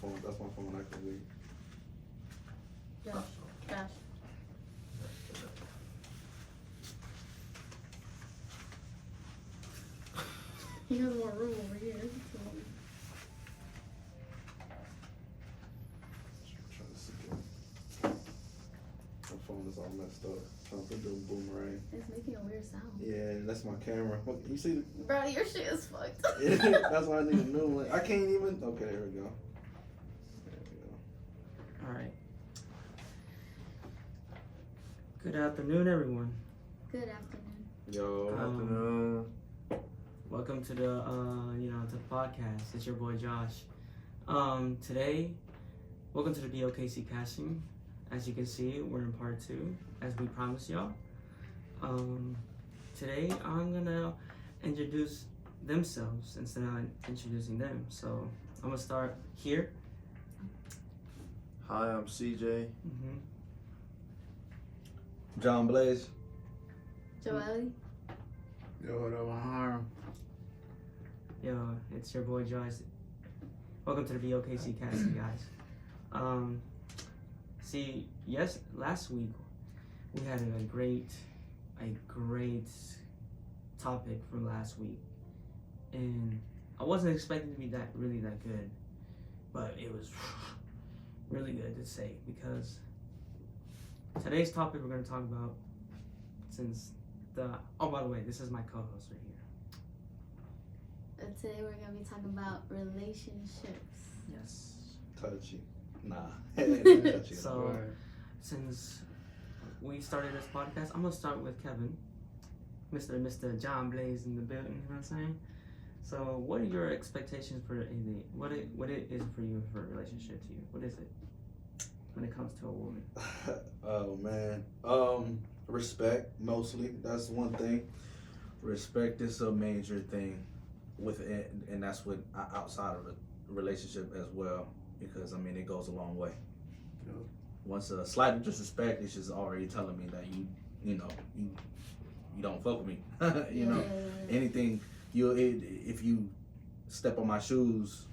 phone. That's my phone acting weird. Josh. He has more room over here. Trying to see it. My phone is all messed up. Trying to do a boomerang. It's making a weird sound. Yeah, that's my camera. Look, you see? Bro, your shit is fucked. That's why I need a new one. I can't even. Okay, there we go. There we go. All right. Good afternoon, everyone. Good afternoon. Yo. Afternoon. Welcome to the to the podcast. It's your boy Josh. Today, welcome to the BOKCCasting. As you can see, we're in part 2, as we promised y'all. Today, I'm gonna introduce themselves instead of introducing them. So I'm gonna start here. Hi, I'm CJ. Mm-hmm. John Blaze. Joelle. Yo, what up, I'm Hiram. Yo, it's your boy Josh. Welcome to the BOKCCasting, guys. Last week we had a great topic from last week, and I wasn't expecting to be really that good, but it was really good to say, because today's topic we're going to talk about, by the way, this is my co-host right here. Today we're going to be talking about relationships. Yes. Touchy. Nah. So, since we started this podcast, I'm gonna start with Kevin, Mr. John Blaze in the building. You know what I'm saying? So, what are your expectations for what it is for you for a relationship to you? What is it when it comes to a woman? Oh man. Respect mostly. That's one thing. Respect is a major thing within, and that's what outside of a relationship as well. Because I mean, it goes a long way. Yep. Once a slight disrespect is just already telling me that you don't fuck with me. you know, anything if you step on my shoes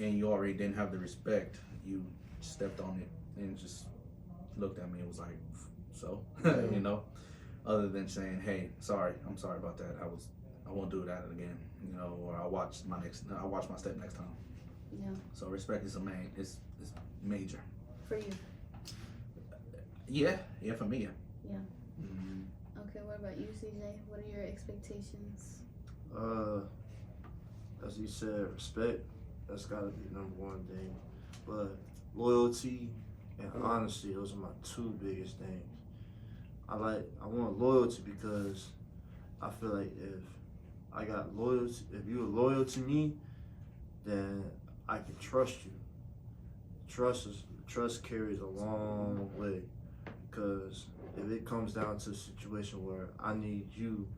and you already didn't have the respect, you stepped on it and just looked at me and was like, so you know, other than saying, hey, I'm sorry about that. I won't do that again. You know, or I'll watch my step next time. Yeah. So respect is it's major. For you. Yeah, for me. Yeah. Mm-hmm. Okay, what about you, CJ? What are your expectations? As you said, respect, that's gotta be the number one thing. But loyalty and honesty, those are my 2 biggest things. I want loyalty because I feel like if I got loyalty, if you're loyal to me, then I can trust you. Trust carries a long way, because if it comes down to a situation where I need you,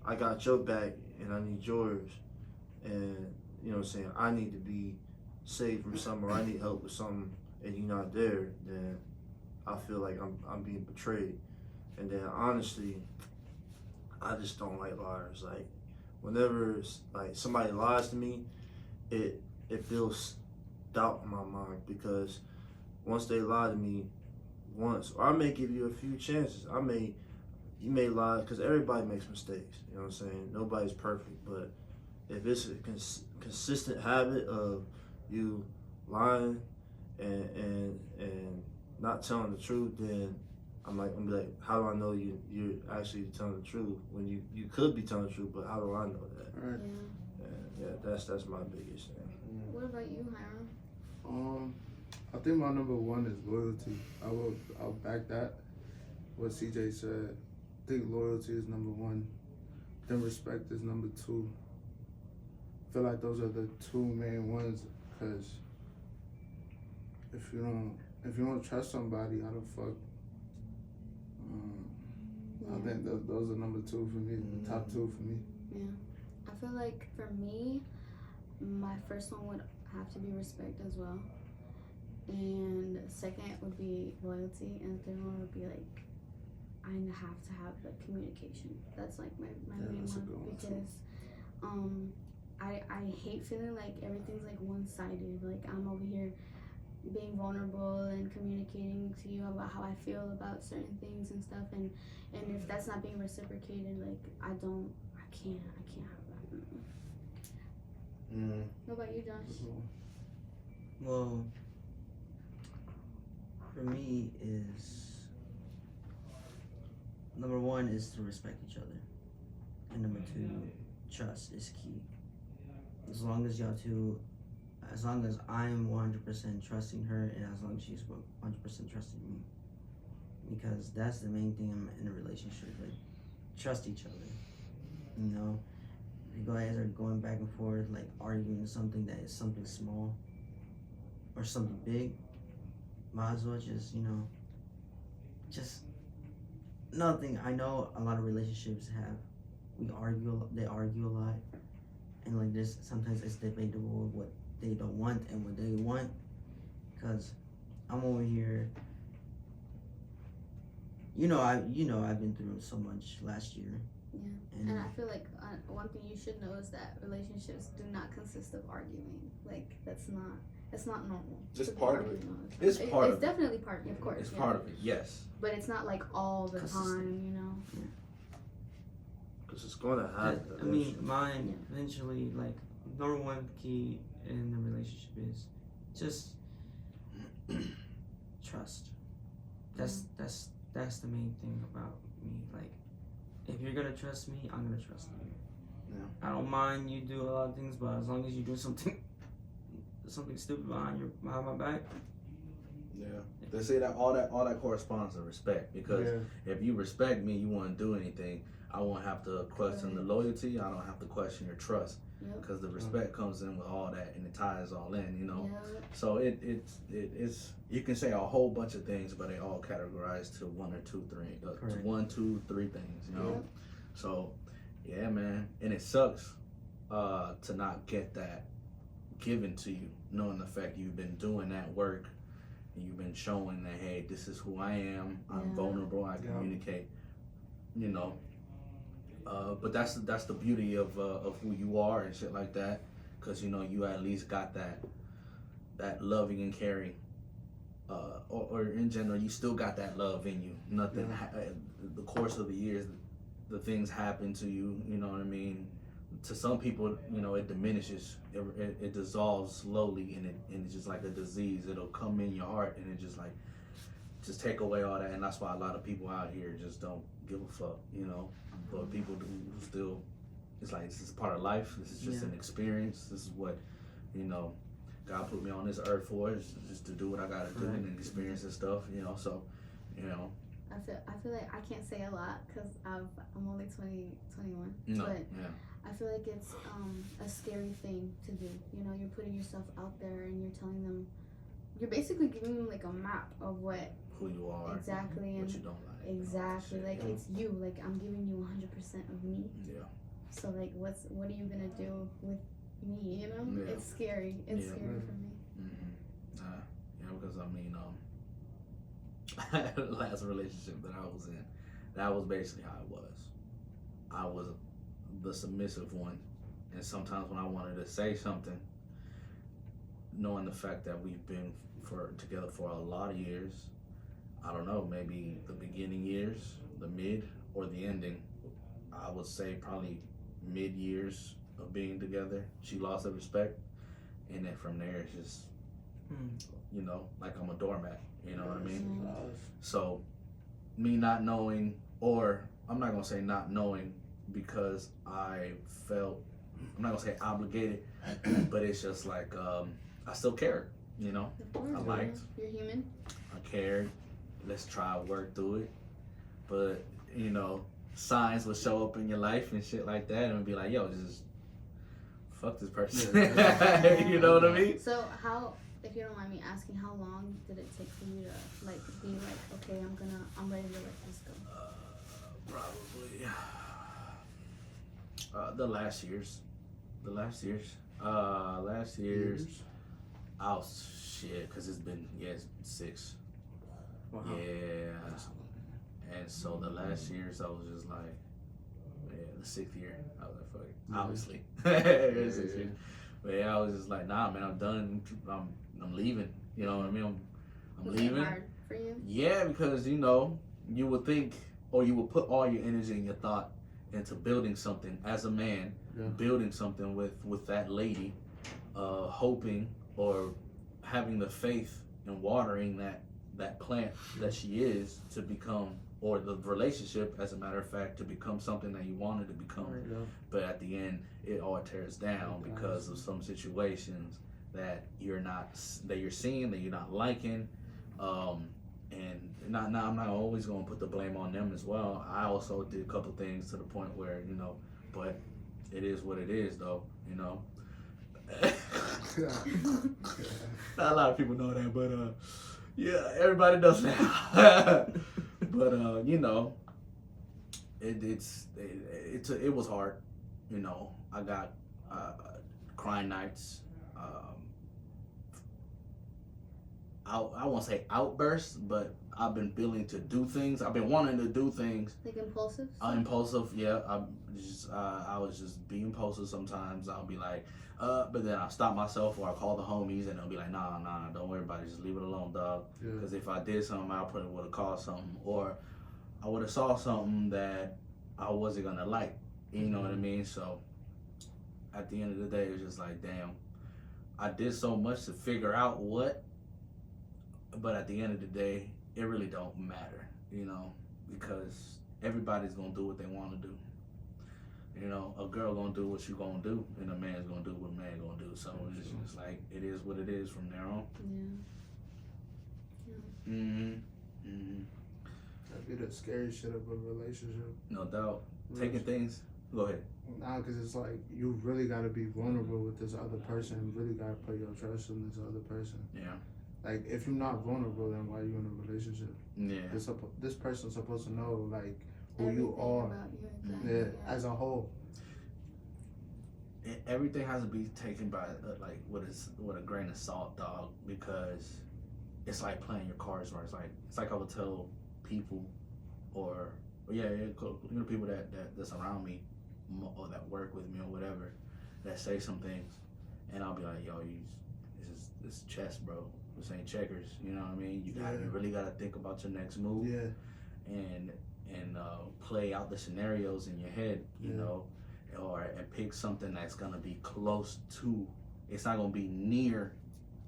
I got your back and I need yours, and you know what I'm saying, I need to be saved from something, or I need help with something, and you're not there, then I feel like I'm being betrayed. And then honestly, I just don't like liars. Like, whenever somebody lies to me, it feels doubt in my mind, because once they lie to me once, or I may give you a few chances. You may lie, because everybody makes mistakes. You know what I'm saying? Nobody's perfect, but if it's a consistent habit of you lying and not telling the truth, then I'm gonna be like, how do I know you're actually telling the truth when you could be telling the truth, but how do I know that? Right. Yeah. Yeah, that's my biggest thing. What about you, Hiram? I think my number 1 is loyalty. I'll back that. What CJ said. I think loyalty is number 1. Then respect is number 2. I feel like those are the 2 main ones, because if you don't trust somebody, how the fuck? I think those are number 2 for me. The top 2 for me. Yeah. I feel like for me, my first one would have to be respect as well. And second would be loyalty. And third one would be like, I have to have the communication. That's like my main that's a one. good one, Because I hate feeling like everything's like one-sided. Like I'm over here being vulnerable and communicating to you about how I feel about certain things and stuff, and if that's not being reciprocated, like I can't have that. What about you, Josh? Well, for me is number one is to respect each other, and number two, trust is key. As long as y'all two, as long as I'm 100% trusting her, and as long as she's 100% trusting me, because that's the main thing in a relationship. Like, trust each other. You know, you guys are going back and forth, like arguing something that is something small or something big. Might as well just, you know, just nothing. I know a lot of relationships they argue a lot, and like this sometimes it's debatable what they don't want and what they want, because I'm over here, I've been through so much last year. Yeah, and I feel like one thing you should know is that relationships do not consist of arguing. Like it's not normal. It's part of it. It's definitely part of it, of course. It's part of it, yes. But it's not like all the time, you know. Because it's gonna happen. I mean, mine eventually, like, number one key in the relationship is just trust. That's the main thing about me. Like, if you're gonna trust me, I'm gonna trust you. Yeah. I don't mind you do a lot of things, but as long as you do something stupid behind my back. Yeah. They say that all that corresponds to respect, because if you respect me, you won't do anything. I won't have to question the loyalty. I don't have to question your trust, because the respect comes in with all that, and it ties all in, you know. So it's you can say a whole bunch of things, but they all categorize to one, two, three things, you know. So yeah, man, and it sucks to not get that given to you, knowing the fact you've been doing that work and you've been showing that, hey, this is who I am. I'm vulnerable. I communicate, you know. But that's the beauty of who you are and shit like that, because you know you at least got that loving and caring, or in general you still got that love in you. Nothing the course of the years, the things happen to you. You know what I mean? To some people, you know, it diminishes, it dissolves slowly, and it's just like a disease. It'll come in your heart, and it just take away all that. And that's why a lot of people out here just don't give a fuck, you know. But people do still. It's like, this is part of life. This is just an experience. This is what, you know, God put me on this earth for, is just to do what I gotta do and experience and stuff, you know. So, you know. I feel like I can't say a lot because I'm only 21. No, but I feel like it's a scary thing to do. You know, you're putting yourself out there and you're telling them, you're basically giving them like a map of who you are, exactly, what and you don't like, exactly, like it's you. Like I'm giving you 100% of me. Yeah. So like, what are you gonna do with me? You know, it's scary. It's scary for me. Yeah, because I mean, the last relationship that I was in, that was basically how it was. I was the submissive one, and sometimes when I wanted to say something, knowing the fact that we've been together for a lot of years, I don't know, maybe the beginning years, the mid, or the ending, I would say probably mid years of being together, she lost her respect, and then from there it's just, you know, like I'm a doormat, you know what I mean? So me not knowing, or I'm not gonna say not knowing, because I felt, I'm not gonna say obligated, but it's just like, I still cared, you know? I liked. You're human. I cared. Let's try to work through it. But, you know, signs would show up in your life and shit like that, and be like, yo, just fuck this person. You know what I mean? So how, if you don't mind me asking, how long did it take for you to like be like, okay, I'm ready to let this go? Probably the last years. Oh shit, because it's been 6. Wow. Yeah. And so the last years I was just like, the 6th year. I was like, fuck it. Yeah. Obviously. Yeah. 6 years. But yeah, I was just like, nah, man, I'm done. I'm leaving. You know what I mean? I'm Was it leaving. hard for you? Yeah, because you would think, or you would put all your energy and your thought into building something as a man, building something with that lady, hoping or having the faith and watering that plant that she is to become, or the relationship, as a matter of fact, to become something that you wanted to become. Right. Yeah. But at the end, it all tears down because of some situations that you're seeing, that you're not liking, and I'm not always gonna put the blame on them as well. I also did a couple things to the point where but it is what it is, though. Not a lot of people know that, but yeah, everybody does now. But it was hard. I got crying nights. I won't say outbursts, but I've been willing to do things. I've been wanting to do things. Like impulsive? Impulsive, yeah. I was just being impulsive sometimes. I'll be like, but then I'll stop myself, or I call the homies and they'll be like, nah, don't worry about it. Just leave it alone, dog. Because if I did something, I probably would have caused something, or I would have saw something that I wasn't gonna like. You know what I mean? So at the end of the day, it's just like, damn, I did so much to figure out what, but at the end of the day, it really don't matter, because everybody's gonna do what they want to do. A girl gonna do what you gonna do, and a man's gonna do what a man gonna do. So it's just like, it is what it is from there on. That'd be the scary shit of a relationship. No doubt. Taking things. Go ahead. Nah, because it's like, you really gotta be vulnerable with this other person. You really gotta put your trust in this other person. Yeah. Like, if you're not vulnerable, then why are you in a relationship? Yeah. This person's supposed to know, like, who Everything you are. about you, exactly. As a whole. Everything has to be taken by with a grain of salt, dog, because it's like playing your cards right. It's like I would tell people, or people that's around me, or that work with me or whatever, that say some things, and I'll be like, yo, this is chess, bro. This ain't checkers. You know what I mean? You really gotta think about your next move. Yeah. And play out the scenarios in your head, and pick something that's gonna be close to. It's not gonna be near,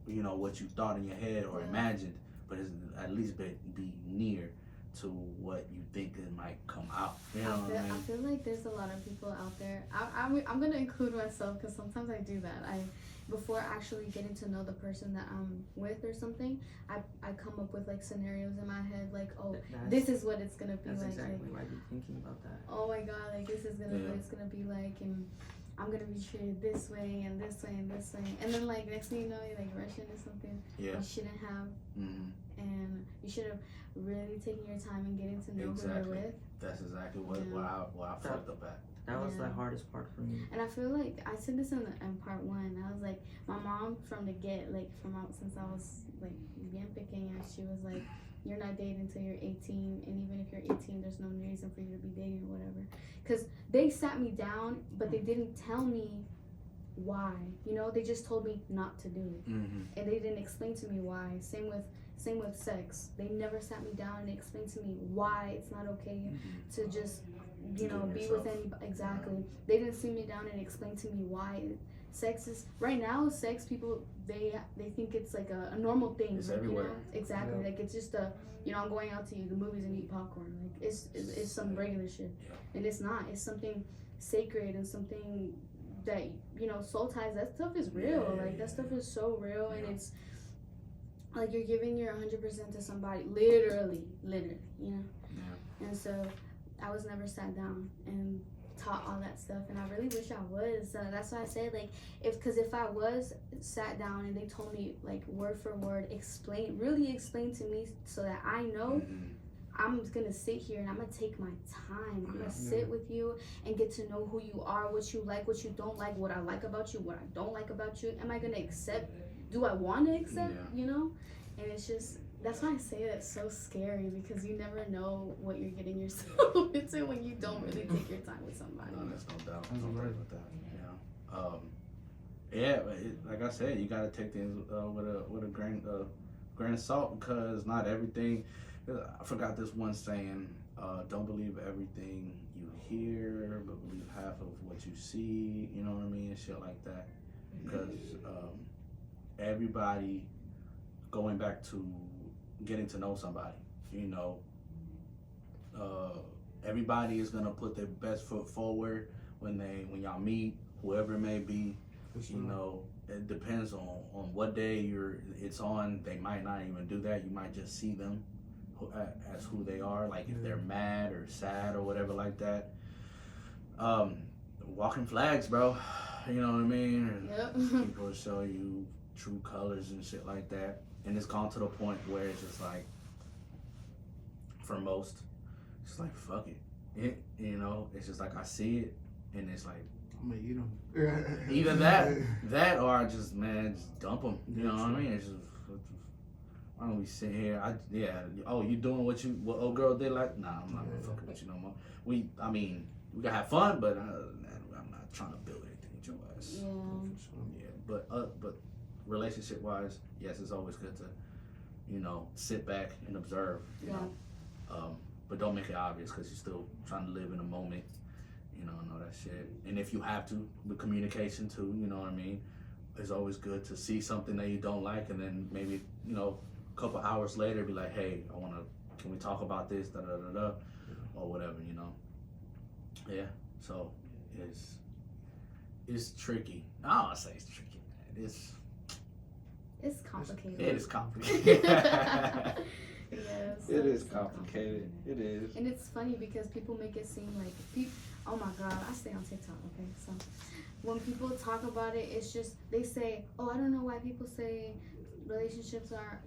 what you thought in your head or imagined, but it's at least be near to what you think it might come out. I feel like there's a lot of people out there. I'm gonna include myself, because sometimes I do that. Before actually getting to know the person that I'm with or something, I come up with like scenarios in my head, like, this is what it's gonna be like. That's exactly why you're thinking about that. Oh my god, like this is what it's gonna be like, and I'm gonna be treated this way and this way and this way, and then like next thing you know, you're like rushing into something you shouldn't have, and you should have really taken your time and getting to know who you're with. That's exactly what I fucked up at. That was the hardest part for me. And I feel like I said this in part one. I was like, my mom from the get, like since I was like bien pequeña, she was like, you're not dating until you're 18, and even if you're 18, there's no reason for you to be dating or whatever. Because they sat me down, but they didn't tell me why. They just told me not to do it, and they didn't explain to me why. Same with sex. They never sat me down and explained to me why it's not okay to just be with anybody. Exactly. They didn't sit me down and explain to me why sex is right now. Sex people they think it's like a normal thing. It's everywhere. Exactly. Yeah. Like it's just I'm going out to the movies and eat popcorn. Like it's some regular shit, and it's not. It's something sacred and something that soul ties. That stuff is real. That stuff is so real, and it's like you're giving your 100% to somebody, literally, And so I was never sat down and taught all that stuff, and I really wish I was. So that's why I said, like, if I was sat down and they told me, like, word for word, really explain to me so that I know, I'm gonna sit here and I'm gonna take my time. I'm gonna sit with you and get to know who you are, what you like, what you don't like, what I like about you, what I don't like about you. Am I gonna accept? Do I want to accept? And it's just, that's why I say that's so scary, because you never know what you're getting yourself into when you don't really take your time with somebody. Yeah, but like I said, you gotta take things with a grain of salt, because not everything. I forgot this one saying: don't believe everything you hear, but believe half of what you see. You know what I mean? And shit like that. Because everybody, going back to getting to know somebody, you know, everybody is gonna put their best foot forward when y'all meet, whoever it may be. You know, it depends on what day it's on. They might not even do that. You might just see them as who they are, like if they're mad or sad or whatever like that. Walking flags, bro. You know what I mean? Yep. People show you true colors and shit like that, and it's gone to the point where it's just like, for most, it's like fuck it. You know, it's just like I see it, and it's like, I'm gonna eat them. either that or just dump them. You know what I mean? It's just, why don't we sit here? Oh, you doing what old girl did? Like, nah, I'm not gonna fuck with you no more. We gotta have fun, but I'm not trying to build anything with your ass. Yeah, but relationship wise, yes, it's always good to, you know, sit back and observe. You know, but don't make it obvious, because you're still trying to live in the moment. You know, and all that shit. And if you have to, with communication too, you know what I mean? It's always good to see something that you don't like, and then maybe, you know, a couple hours later be like, hey, can we talk about this, da da da da, or whatever, you know? Yeah, so it's tricky. I don't want to say it's tricky, man. It's complicated. It is complicated. Yes. It is complicated. It is. And it's funny because people make it seem like oh my god, I stay on TikTok, okay? So when people talk about it, it's just, they say, oh, I don't know why people say relationships are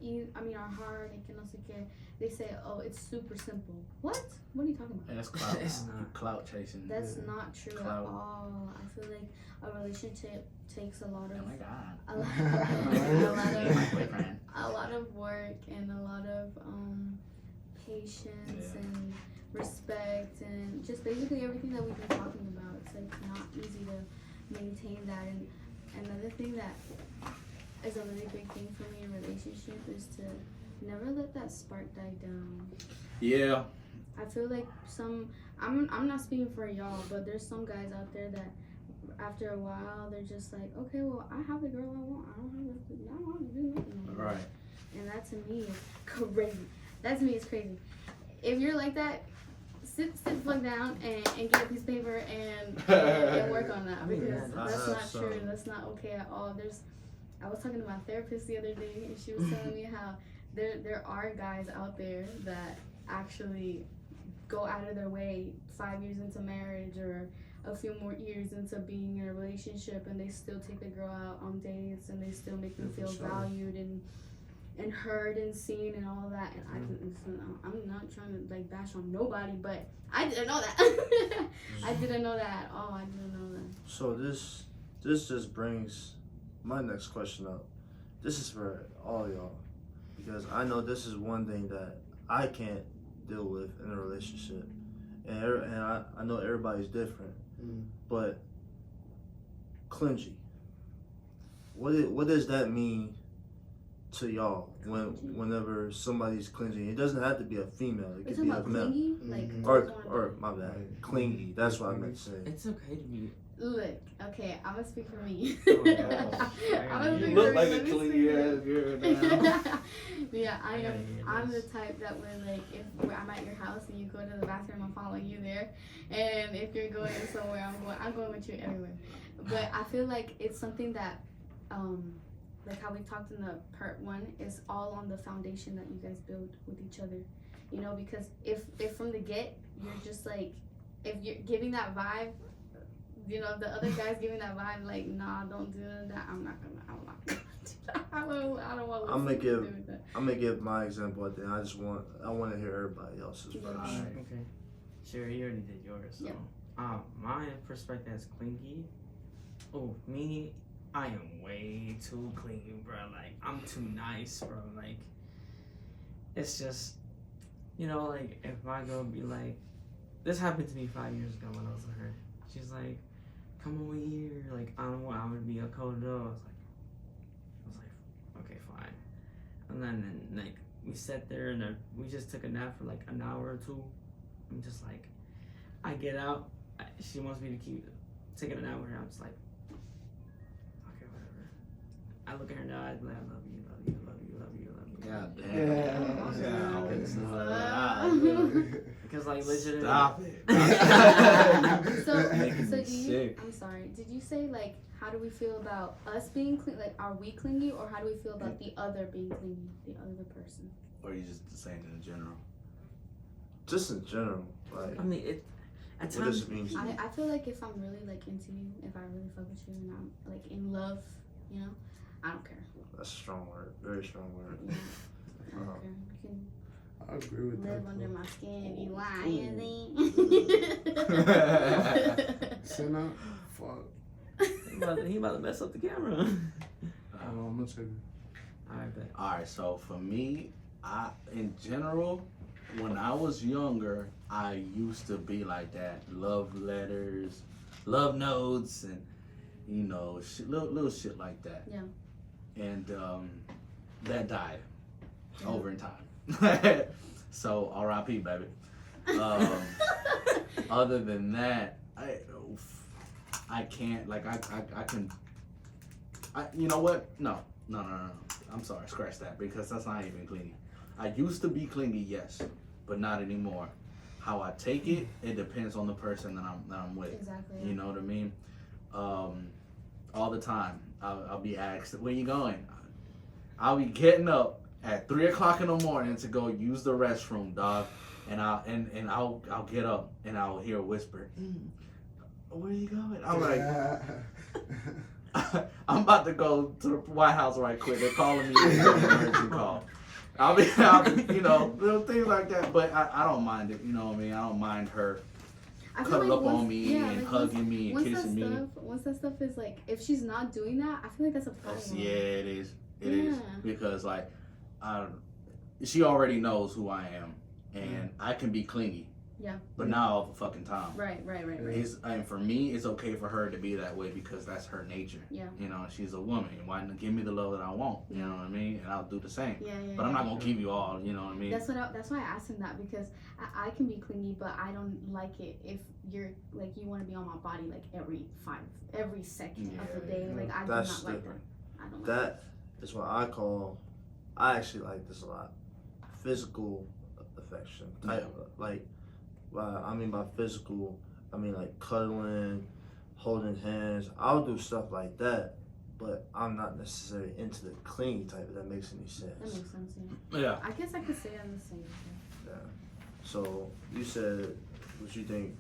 hard and que no sé qué. They say, oh, it's super simple. What are you talking about? And that's clout. It's not. Clout chasing. That's not true at Clout. all. I feel like a relationship takes a lot of Oh my god. a lot of work and a lot of patience and respect and just basically everything that we've been talking about. It's like not easy to maintain that. And another thing that is a really big thing for me in a relationship is to never let that spark die down. Yeah. I feel like I'm not speaking for y'all, but there's some guys out there that after a while they're just like, okay, well, I have the girl I want. I don't want to do nothing anymore. Right. And that to me is crazy. That to me is crazy. If you're like that, sit the fuck down and get a piece of paper and work on that, because that's not true. That's not okay at all. I was talking to my therapist the other day, and she was telling me how there are guys out there that actually go out of their way 5 years into marriage or a few more years into being in a relationship, and they still take the girl out on dates, and they still make them feel valued and heard and seen and all that. And I'm not trying to like bash on nobody, but I didn't know that. I didn't know that at all. I didn't know that. So this just brings my next question up. This is for all y'all, because I know this is one thing that I can't deal with in a relationship, and I know everybody's different, but clingy. What does that mean to y'all whenever somebody's clingy? It doesn't have to be a female. It could be a male. Clingy? Like, or my bad, clingy. That's what I meant to say. It's okay to be. Look, okay, I'm gonna speak for me. Oh, You look like a clingy ass girl now. Yeah, I'm the type that when like if I'm at your house and you go to the bathroom, I'm following you there, and if you're going somewhere, I'm going with you everywhere. But I feel like it's something that, like how we talked in the part 1, is all on the foundation that you guys build with each other. You know, because if from the get you're just like, if you're giving that vibe, you know, the other guy's giving that vibe like, nah, don't do that. I'm not gonna do that. I don't want to. I'm gonna give my example at the end. I want to hear everybody else's version. Alright, okay. Sure, you already did yours. So, my perspective is clingy. Oh, me, I am way too clingy, bro. Like, I'm too nice, bro. Like, it's just, you know, like if my girl be like, this happened to me 5 years ago when I was with her. She's like, come over here. Like, I don't want, I would be a cold dog. I was like, okay, fine. And then like, we sat there and we just took a nap for like an hour or two. I'm just like, I get out. She wants me to keep taking an hour. I'm just like, okay, whatever. I look at her now. I'm like, I love you, love you, love you, love you, love you. God damn. Because like legit. Stop it. So Making do me you? sick. I'm sorry. Did you say like how do we feel about us being like are we clingy or how do we feel about the other being clingy, the other person? Or you just saying in general? Just in general, like. I mean, it. At What times, does it mean to you? I feel like if I'm really like into you, if I really fuck with you and I'm like in love, you know, I don't care. That's a strong word. Very strong word. Yeah, I don't care. You can I agree with live that. under Though. my skin if you want, Send out? Fuck. he about to mess up the camera. I'm gonna check it. Alright, bet. Alright, so for me, in general, when I was younger, I used to be like that. Love letters, love notes, and you know, little shit like that. Yeah. And that died over in time. So R.I.P. baby. Other than that, I can't like I can. You know what? No. I'm sorry. Scratch that because that's not even clingy. I used to be clingy, yes, but not anymore. How I take it, it depends on the person that I'm with. Exactly. You know what I mean? All the time, I'll be asked, "Where you going?" I'll be getting up at 3 o'clock in the morning to go use the restroom, dog, and I'll get up and I'll hear a whisper, "Where are you going?" I'm like, I'm about to go to the White House right quick. They're calling me an emergency call. I'll be, you know, little things like that. But I don't mind it. You know what I mean? I don't mind her I feel cuddling like up on me and hugging me and kissing me. Once that stuff is like, if she's not doing that, I feel like that's a problem. Yeah, it is. It is because like, she already knows who I am, and I can be clingy. Yeah. But not all the fucking time. Right. And for me, it's okay for her to be that way because that's her nature. Yeah. You know, she's a woman. Why not give me the love that I want? You know what I mean? And I'll do the same. Yeah. But I'm not gonna give you all. You know what I mean? That's why I asked him that because I can be clingy, but I don't like it if you're like you want to be on my body like every second of the day. Like I do not like that. I don't like That is what I call. I actually like this a lot. Physical affection. Like. Well, I mean by physical, I mean like cuddling, holding hands. I'll do stuff like that, but I'm not necessarily into the clingy type. If that makes any sense. That makes sense. Yeah. I guess I could say I'm the same. Yeah. So you said what you think.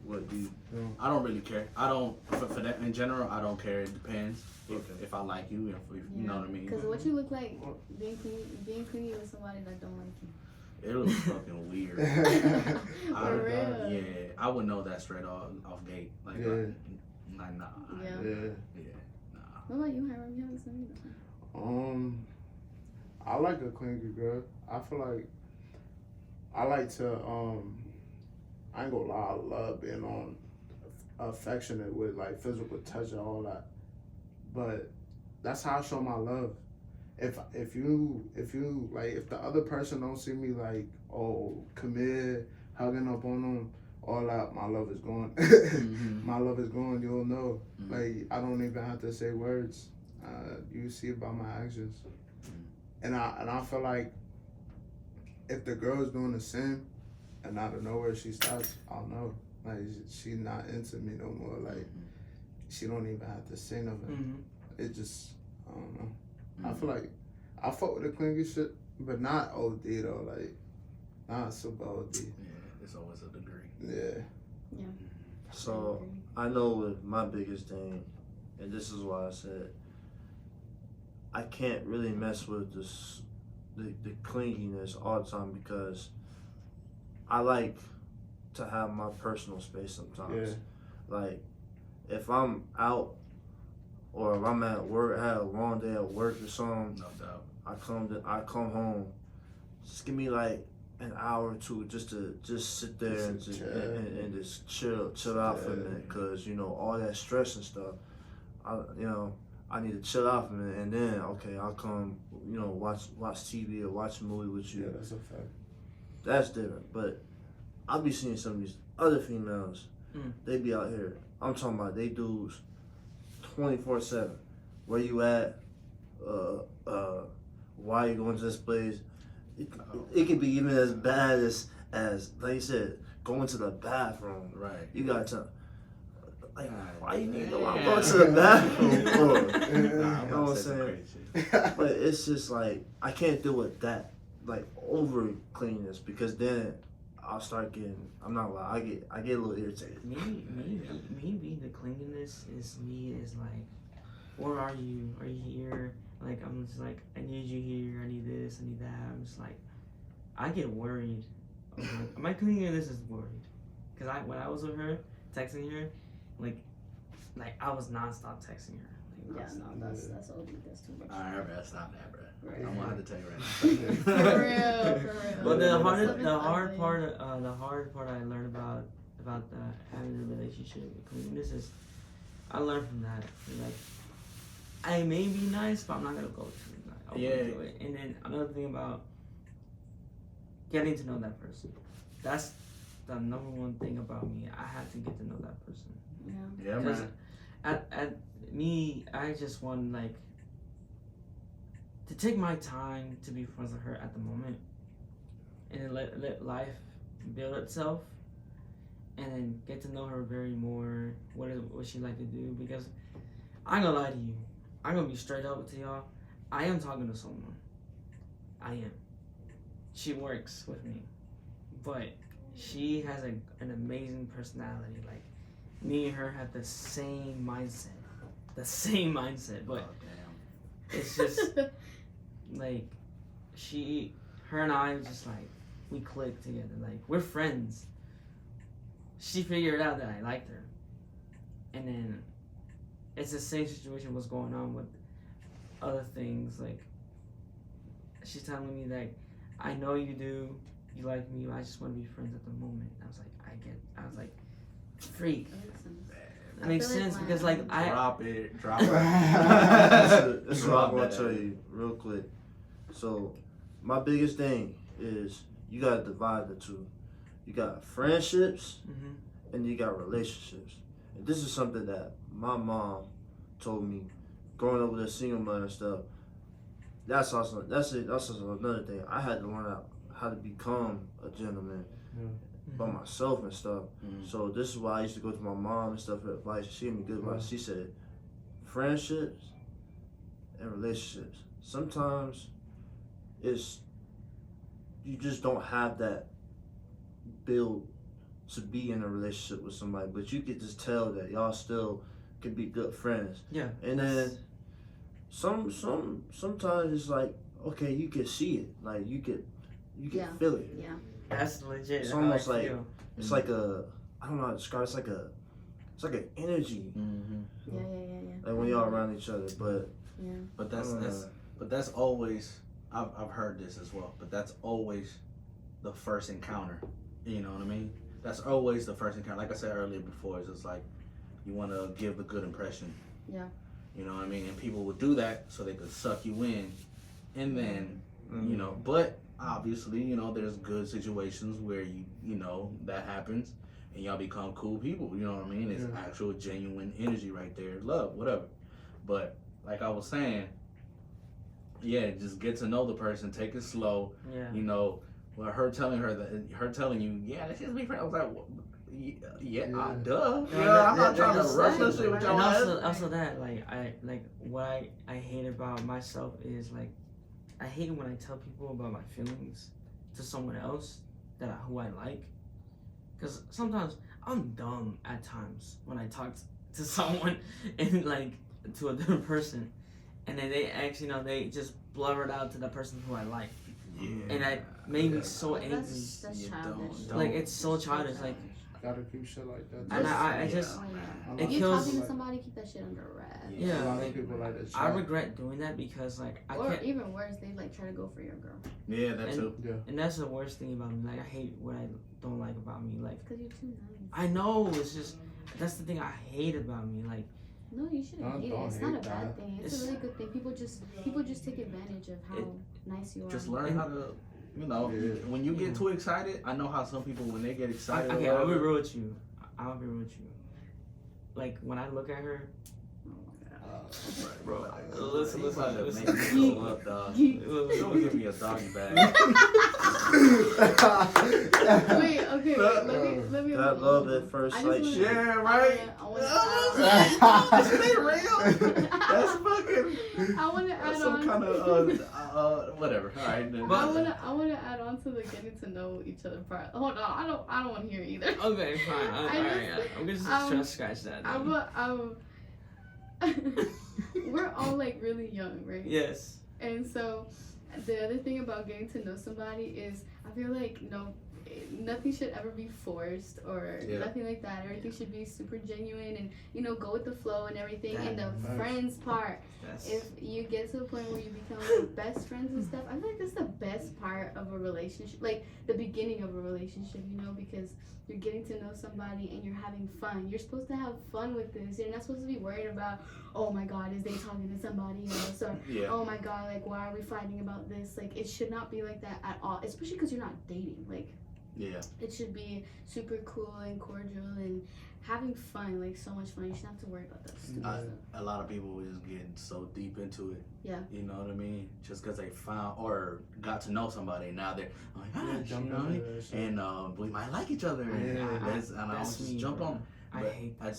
What do you? I don't really care. I don't for that in general. I don't care. It depends if I like you. If you know what I mean. Because what you look like being clingy with somebody that don't like you. It looks fucking weird. For real. Yeah, I would know that straight off gate. Like, nah. Yeah. Nah. What about you, Hiram? You haven't seen me. I like a clingy girl. I feel like I like to I ain't gonna lie, I love being on affectionate with like physical touch and all that. But that's how I show my love. If you like, if the other person don't see me like, oh, come here, hugging up on them, all that, my love is gone. My love is gone. You'll know. Like I don't even have to say words. You see it by my actions. And I feel like if the girl's doing the same, and out of nowhere she stops, I'll know. Like she's not into me no more. Like she don't even have to say nothing. It just, I don't know. I feel like I fuck with the clingy shit, but not OD though. Like not super OD. Yeah, it's always a degree. Yeah. So I know with my biggest thing, and this is why I said I can't really mess with this the clinginess all the time because I like to have my personal space sometimes. Yeah. Like if I'm out or if I'm at work, I had a long day at work or something. No doubt. I come home. Just give me like an hour or two just to sit there and just chill out for a minute, cause you know all that stress and stuff. I need to chill out for a minute, and then okay, I'll come, you know, watch TV or watch a movie with you. Yeah, that's a fact. That's different. But I'll be seeing some of these other females. They be out here. I'm talking about they dudes 24/7. Where you at? Why you going to this place? It could be even as bad as like you said, going to the bathroom. Right. You got to like, why you need to know I'm going to the bathroom for? You know what I'm saying? But it's just like I can't deal with that, like over cleanness, because then I'll start getting. I'm not lying. I get a little irritated. Me being the cleanliness is like, where are you? Are you here? Like, I'm just like, I need you here. I need this. I need that. I'm just like, I get worried. My cleanliness is worried, cause when I was with her, texting her, like I was nonstop texting her. Yeah, no, that's OD. That's too much. Alright, bro, stop that, bro. Right. I'm gonna have to tell you right now. For real. But the hard part I learned about having a relationship with cleanliness is I learned from that. Like, I may be nice, but I'm not gonna go too nice. I'll do it. And then another thing about getting to know that person. That's the number one thing about me. I have to get to know that person. Yeah. Yeah, Because man. at me, I just want like to take my time to be friends with her at the moment, and then let life build itself, and then get to know her very more. What she like to do? Because I ain't gonna lie to you. I'm gonna be straight up to y'all. I am talking to someone. I am. She works with me, but she has an amazing personality. Like, me and her have the same mindset. But it's just like her and I just like we click together. Like, we're friends. She figured out that I liked her, and then it's the same situation was going on with other things. Like, she's telling me that I know you like me, but I just want to be friends at the moment. I was like, freak. That makes sense because like Drop it. This is what I'm gonna tell you real quick. So my biggest thing is you gotta divide the two. You got friendships and you got relationships. And this is something that my mom told me growing up with a single mother and stuff. That's also another thing. I had to learn how to become a gentleman by myself and stuff. So this is why I used to go to my mom and stuff for advice. She gave me good advice. She said, friendships and relationships. Sometimes you just don't have that build to be in a relationship with somebody, but you could just tell that y'all still could be good friends. Yeah. And then sometimes it's like, okay, you can see it. Like you can feel it. Yeah. That's legit. It's almost like it's like a, I don't know how to describe it. It's like an energy. Yeah. Like when y'all around each other, but that's always I've heard this as well. But that's always the first encounter. You know what I mean? That's always the first encounter. Like I said earlier before, it's just like you want to give the good impression. Yeah. You know what I mean? And people will do that so they could suck you in, and then you know. But obviously, you know, there's good situations where you know that happens, and y'all become cool people. You know what I mean? It's actual genuine energy right there, love, whatever. But like I was saying, yeah, just get to know the person, take it slow. Yeah. You know, well, her telling you, yeah, let's just be friends. I was like, duh. I'm not trying to rush this shit with y'all. And also that, like, what I hate about myself is like, I hate it when I tell people about my feelings to someone else who I like, because sometimes I'm dumb at times when I talk to someone and like to a different person, and then they actually, you know, they just blur it out to the person who I like. Yeah. And that made me so angry. That's childish. Like, it's so childish. gotta keep shit like that. And I just Oh, yeah. it If you're kills. talking to somebody, keep that shit under wraps. Yeah, a lot like, of people like that. I Shit. regret doing that because like I Or can't. even worse, they like try to go for your girl. Yeah, that too. And that's the worst thing about me. Like I hate what I don't like about me. Like Because you're too nice. I know it's just that's the thing I hate about me. Like No, you shouldn't hate it. Don't It's not a hate bad that. thing. It's It's- a really good thing. People just take advantage of how nice you are. Just learn how to, you know, Yeah. when you Yeah. get too excited. I know how some people when they get excited. okay, or I'll be whatever, real with you. I'll be real with you. Like when I look at her, bro. Listen, you about to listen. make me throw up, dog. Don't give me a doggy bag. Wait, okay, let me. That love at first I sight just shit. Yeah, right. I want This ain't real. That's fucking. I want to add Some on. kind of whatever. All right. Then. I want to add on to the getting to know each other part. Hold on, I don't want to hear either. Okay, fine. Alright, I'm just trying to scratch that. We're all like really young, right? Yes. And so the other thing about getting to know somebody is I feel like nothing should ever be forced or nothing like that. Everything should be super genuine and go with the flow and everything. And the friends part, if you get to the point where you become like best friends and stuff, I feel like that's the best part of a relationship, like the beginning of a relationship, because you're getting to know somebody and you're having fun. You're supposed to have fun with this. You're not supposed to be worried about, oh my god, is they talking to somebody else, or oh my god, like why are we fighting about this? Like it should not be like that at all, especially because you're not dating. Like it should be super cool and cordial and having fun, like so much fun. You shouldn't have to worry about that stupid stuff. A lot of people just getting so deep into it. Yeah. You know what I mean? Just because they found or got to know somebody, now they're like, and we might like each other. And I'll just jump on. I hate that.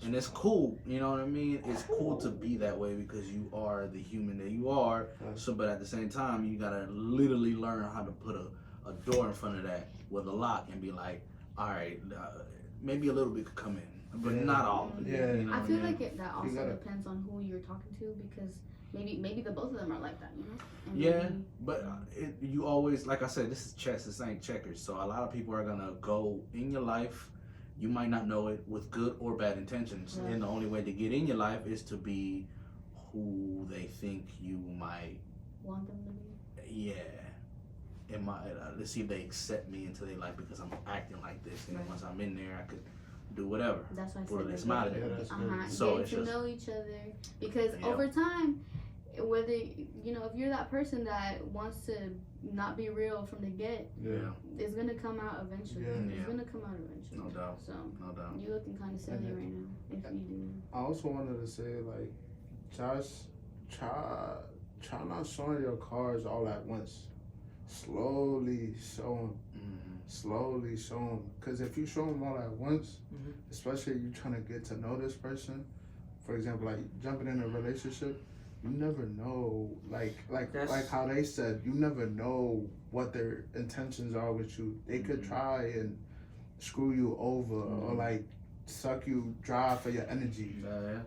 And it's cool, you know what I mean? It's cool to be that way because you are the human that you are. So, but at the same time, you gotta literally learn how to put a door in front of that with a lock and be like, all right, maybe a little bit could come in, but not all of it. Yeah. You know I what feel mean? like that also depends on who you're talking to, because maybe the both of them are like that, And maybe, but you always, like I said, this is chess, this ain't checkers. So a lot of people are gonna go in your life. You might not know it with good or bad intentions, and the only way to get in your life is to be who they think you might want them to be. Yeah. Let's see if they accept me into their life because I'm acting like this. And then once I'm in there, I could do whatever. That's why I Put said a smile at it. So getting to know each other, because over time, whether if you're that person that wants to not be real from the get, it's gonna come out eventually. It's gonna come out eventually. No doubt. So no doubt. you're looking kind of silly right now if you do. I also wanted to say, like, just try not showing your cards all at once. Slowly show them. Because if you show them all at once, especially if you're trying to get to know this person, for example, like jumping in a relationship, you never know, like how they said, you never know what their intentions are with you. They could try and screw you over or like suck you dry for your energy.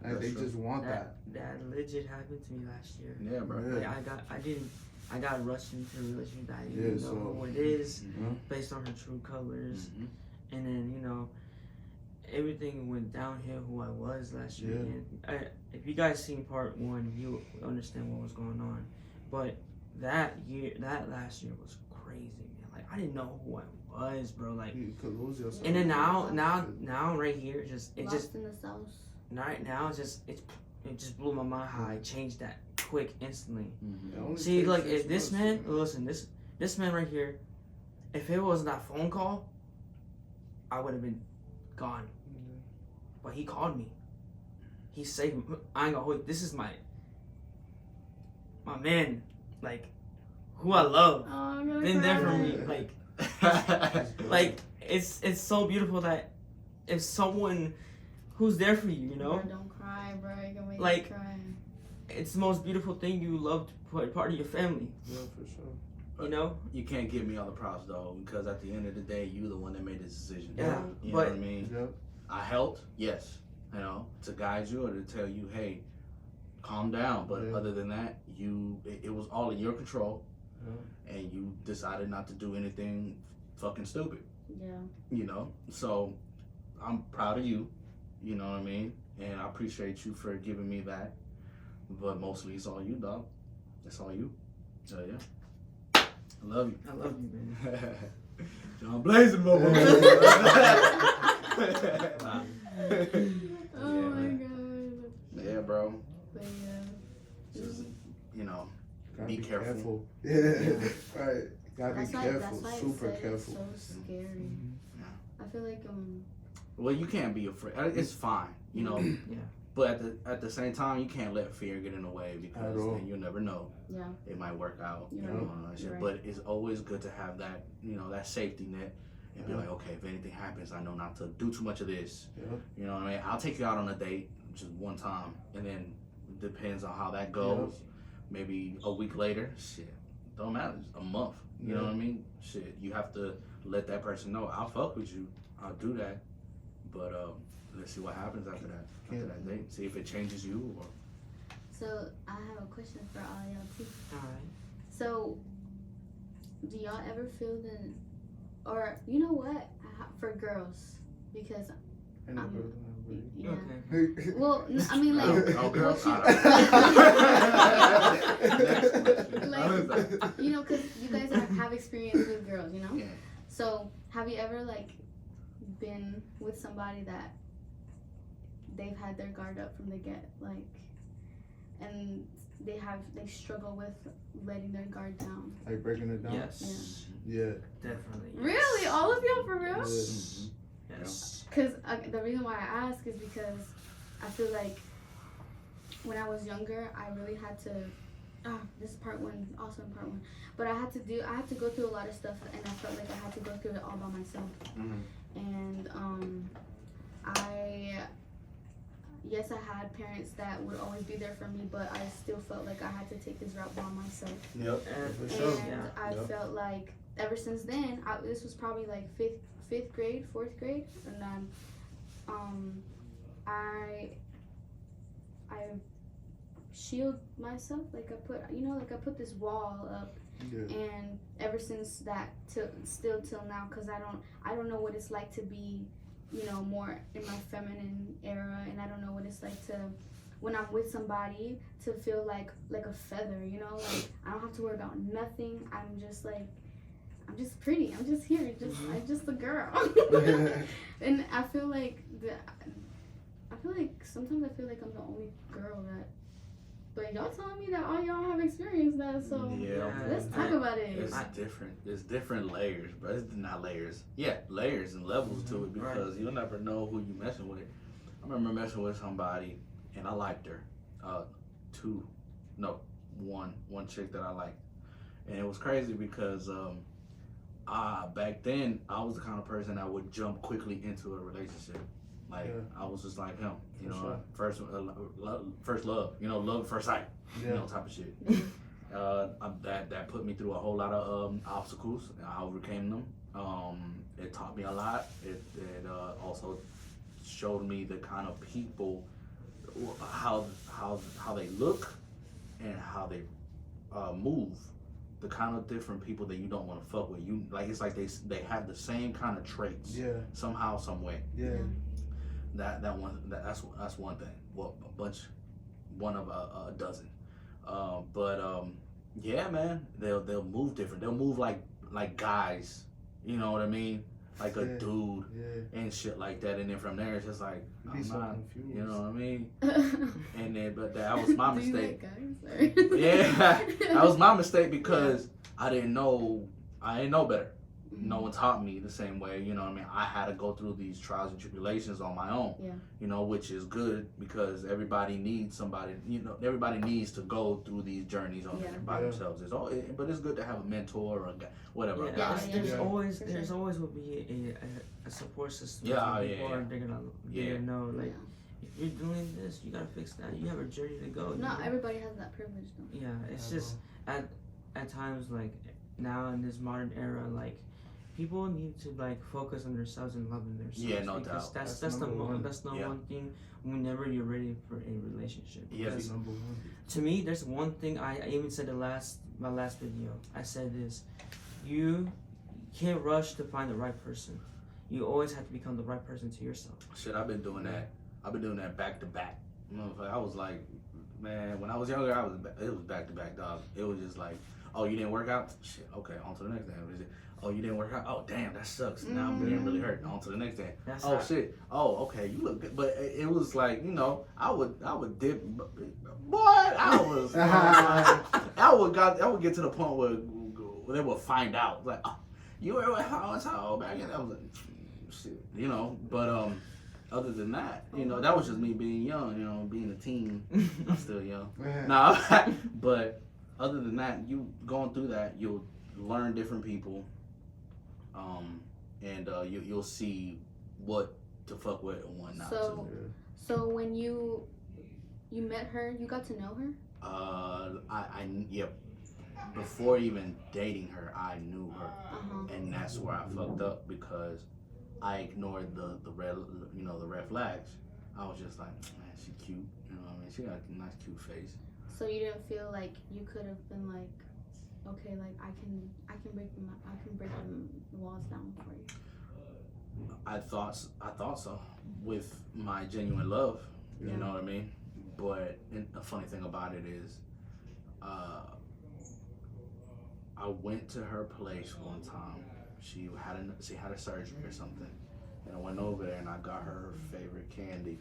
Like they just want that. That legit happened to me last year. Yeah, bro. Like I got rushed into a relationship that I didn't know who it is based on her true colors, and then everything went downhill who I was last year. And if you guys seen part 1, you understand what was going on. But that last year was crazy, man. Like I didn't know who I was, bro. Like you could lose yourself. And then now right here, it just in the sauce. Right now it just blew my mind how I changed that quick instantly. See, like if this man, listen, this man right here, if it wasn't that phone call, I would have been gone. But he called me. He saved me. I ain't gonna hold. This is my man, like who I love. Been there for me, like it's so beautiful that if someone who's there for you, Bro, don't cry, bro. You're gonna make like, me cry. It's the most beautiful thing you love to put part of your family. Yeah, for sure. You can't give me all the props though, because at the end of the day, you're the one that made this decision. Yeah, you know what I mean. I helped, yes, to guide you or to tell you, hey, calm down. But other than that, it was all in your control, and you decided not to do anything fucking stupid. Yeah. So I'm proud of you. You know what I mean? And I appreciate you for giving me that. But mostly it's all you, dog. It's all you. So yeah. I love you. I love you, man. John Blazing, motherfucker. Oh Yeah, my man. god. Yeah, bro. But yeah. Just, you know, Gotta be careful. Yeah, right. Gotta That's be why, careful, that's why super it's careful. so scary. I feel like Well, you can't be afraid. It's fine, you know. Yeah. But at the same time, you can't let fear get in the way because At all. then you'll never know. yeah. It might work out. You're You right. know, and all that shit. You're right. But it's always good to have that, you know, that safety net and be Yeah. like, okay, if anything happens, I know not to do too much of this. Yeah. You know what I mean? I'll take you out on a date just one time, and then depends on how that goes. Maybe a week later, shit, don't matter. A month. You know what I mean? Shit, you have to let that person know. I'll fuck with you. I'll do that. But let's see what happens after that. After that date, see if it changes you or. So I have a question for all y'all too. Alright. So, do y'all ever feel the, or you know what, for girls, because And I'm- yeah. Okay. Well, I mean like, Oh, girls. what Next Like, you know, because you guys have experience with girls, you know. Yeah. So, have you ever like been with somebody that they've had their guard up from the get, like, and they struggle with letting their guard down? Like breaking it down? Yes. Yeah. Definitely. Yes. Really, all of y'all for real? Yes. Because the reason why I ask is because I feel like when I was younger, I really had to. This is part one, also in part one. But I had to go through a lot of stuff, and I felt like I had to go through it all by myself. And yes, I had parents that would always be there for me, but I still felt like I had to take this route by myself. Yep. And, For sure. And I felt like ever since then, this was probably like fifth grade, fourth grade, and then I shield myself, like I put this wall up, Yeah. and ever since that still till now, because I don't know what it's like to be, you know, more in my feminine era, and I don't know what it's like to, when I'm with somebody, to feel like a feather, you know, like I don't have to worry about nothing. I'm just pretty. I'm just here. I'm just a girl. And I feel like sometimes I feel like I'm the only girl that. But y'all telling me that all y'all have experienced that, so Yeah. let's talk about it. It's different. There's different layers, but it's not layers. Yeah, layers and levels to it because you'll never know who you messing with. I remember messing with somebody and I liked her. One chick that I liked, and it was crazy because back then I was the kind of person that would jump quickly into a relationship. Like I was just like him, you know, first love, you know, love at first sight, you know, type of shit. That put me through a whole lot of obstacles. I overcame them. It taught me a lot. It also showed me the kind of people, how they look, and how they move. The kind of different people that you don't want to fuck with. You like it's like they have the same kind of traits. Yeah. Somehow, some way. Yeah. That's one thing. Well, one of a dozen. Yeah, man, they'll move different. They'll move like guys. You know what I mean? Like a dude and shit like that. And then from there, it's just like I'm not. Confused. You know what I mean? And then, but that was my mistake. Do you like guys? Yeah, that was my mistake because I didn't know better. No one taught me the same way, you know what I mean? I had to go through these trials and tribulations on my own, you know, which is good because everybody needs somebody, you know, everybody needs to go through these journeys by themselves. But it's good to have a mentor or a guy, whatever. There's always will be a support system. People are they're gonna know, like, if you're doing this, you gotta fix that. You have a journey to go. Not everybody has that privilege though. Yeah, it's just at times, like now in this modern era, like people need to like focus on themselves and loving themselves. Yeah, no because doubt. That's the one thing whenever you're ready for a relationship. Yes. Number one. To me, there's one thing I even said my last video. I said this: you can't rush to find the right person. You always have to become the right person to yourself. Shit, I've been doing that. I've been doing that back to back. You know, I was like, man, when I was younger, it was back to back, dog. It was just like, oh, you didn't work out? Shit, okay, on to the next day. Oh, you didn't work out? Oh, damn, that sucks. Now I'm getting really hurt. On to the next day. That's oh, right. shit. Oh, okay, you look good. But it was like, you know, I would dip. Boy, I would get to the point where they would find out. Like, oh, you were how back in? I was like, shit, you know. But other than that, you know, that was just me being young. You know, being a teen. I'm still young. Nah, but other than that, you going through that, you'll learn different people. And you'll see what to fuck with and what not to. So when you met her, you got to know her? Yep. Before even dating her, I knew her, and that's where I fucked up because I ignored the red flags. I was just like, man, she cute, you know what I mean? She got a nice cute face. So you didn't feel like you could have been like, okay, like I can break the walls down for you. I thought so with my genuine love, you know what I mean? But the funny thing about it is, I went to her place one time. She had a surgery or something, and I went over there and I got her favorite candy,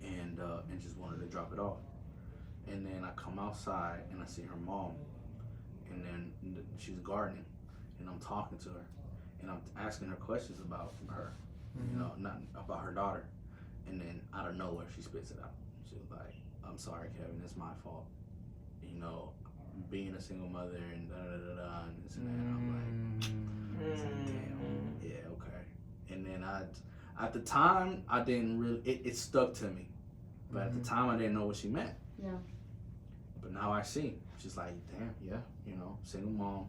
and just wanted to drop it off. And then I come outside and I see her mom, and then she's gardening, and I'm talking to her, and I'm asking her questions about her, you know, not about her daughter. And then out of nowhere, she spits it out. She was like, "I'm sorry, Kevin, it's my fault. You know, being a single mother and da-da-da-da and this and that." And I'm like, damn, yeah, okay. And then at the time, I didn't really, it stuck to me. But at the time, I didn't know what she meant. Yeah. But now I see. She's like, damn, yeah, you know, single mom,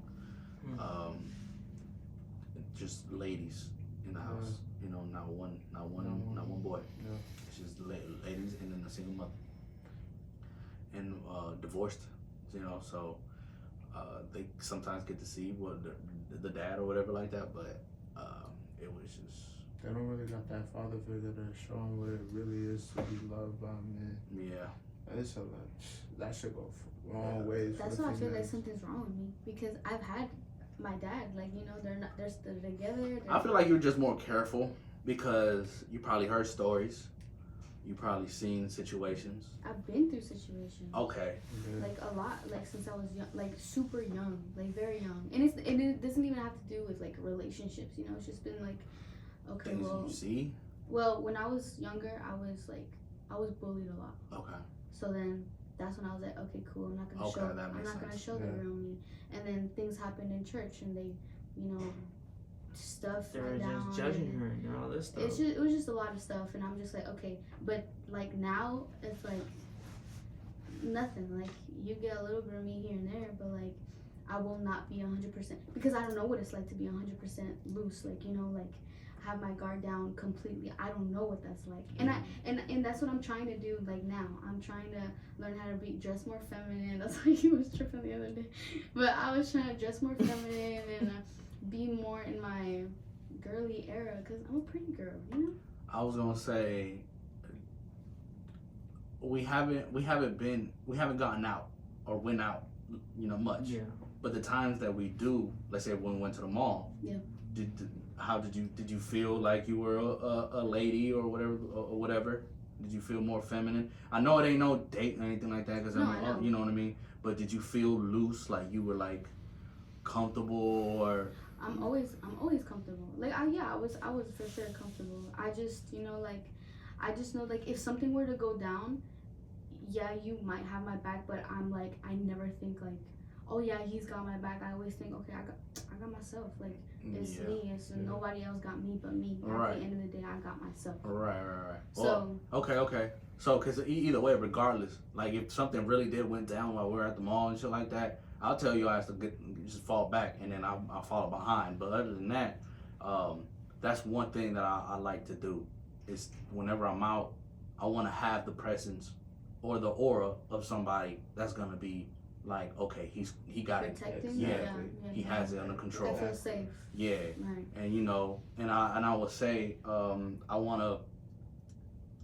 just ladies in the house. You know, not one boy. Yeah. It's just ladies and then a single mother. And divorced, you know, so they sometimes get to see what the dad or whatever like that, but it was just... They don't really got that father figure to show them what it really is to be loved by a man. Yeah. It's a lot. That should go wrong ways. That's why I feel like something's wrong with me, because I've had my dad, like, you know, they're still together. I feel like you're just more careful because you probably heard stories. You probably seen situations. I've been through situations. Okay. Like a lot, like since I was young, like super young, like very young. And it doesn't even have to do with like relationships, you know. It's just been like, okay, Things well. you see? Well, when I was younger, I was bullied a lot. Okay. So then that's when I was like, okay, cool. I'm not gonna show the real me. And then things happened in church, and they, you know, stuff They were went down. just judging her and all this stuff. It was just a lot of stuff, and I'm just like, okay. But like now, it's like nothing. Like you get a little bit of me here and there, but like I will not be 100% because I don't know what it's like to be 100% loose. Like, you know, like have my guard down completely. I don't know what that's like, and that's what I'm trying to do. Like now, I'm trying to learn how to dress more feminine. That's why he was tripping the other day, but I was trying to dress more feminine and be more in my girly era because I'm a pretty girl, you know. I was gonna say we haven't gotten out or went out, you know, much. Yeah. But the times that we do, let's say when we went to the mall. Yeah. Did you feel like you were a lady or whatever? Did you feel more feminine? I know it ain't no date or anything like that, because no, I know. You know what I mean. But did you feel loose, like you were like comfortable or? I'm always comfortable. Like I was for sure comfortable. I just, you know, like I just know like if something were to go down, yeah, you might have my back, but I'm like I never think like, oh yeah, he's got my back. I always think, okay, I got myself. Like it's me. It's nobody else got me but me. Right. At the end of the day, I got myself. Right. So well, okay. So, cause either way, regardless, like if something really did went down while we were at the mall and shit like that, I'll tell you I have to just fall back and then I'll follow behind. But other than that, that's one thing that I like to do. Is whenever I'm out, I want to have the presence or the aura of somebody that's gonna be like, okay, he got it. Protecting. Yeah. He has it under control. They feel safe. Yeah. Right. And you know, and I would say, I want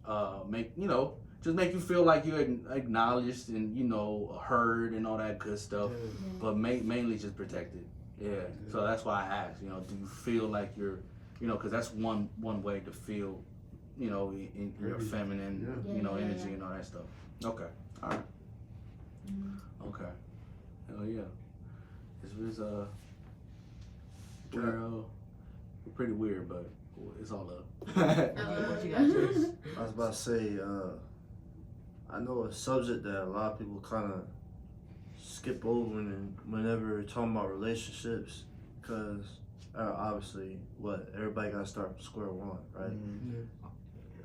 to make, you know, just make you feel like you're acknowledged and, you know, heard and all that good stuff. Yeah. But mainly just protected. Yeah. So that's why I asked, you know, do you feel like you're, you know, because that's one way to feel, you know, in your feminine, you know, energy and all that stuff. Okay. All right. Okay. Hell yeah. This was we're pretty weird, but it's all up. What you got, Chase? I was about to say, I know a subject that a lot of people kind of skip over whenever we're talking about relationships, because obviously, everybody got to start from square one, right?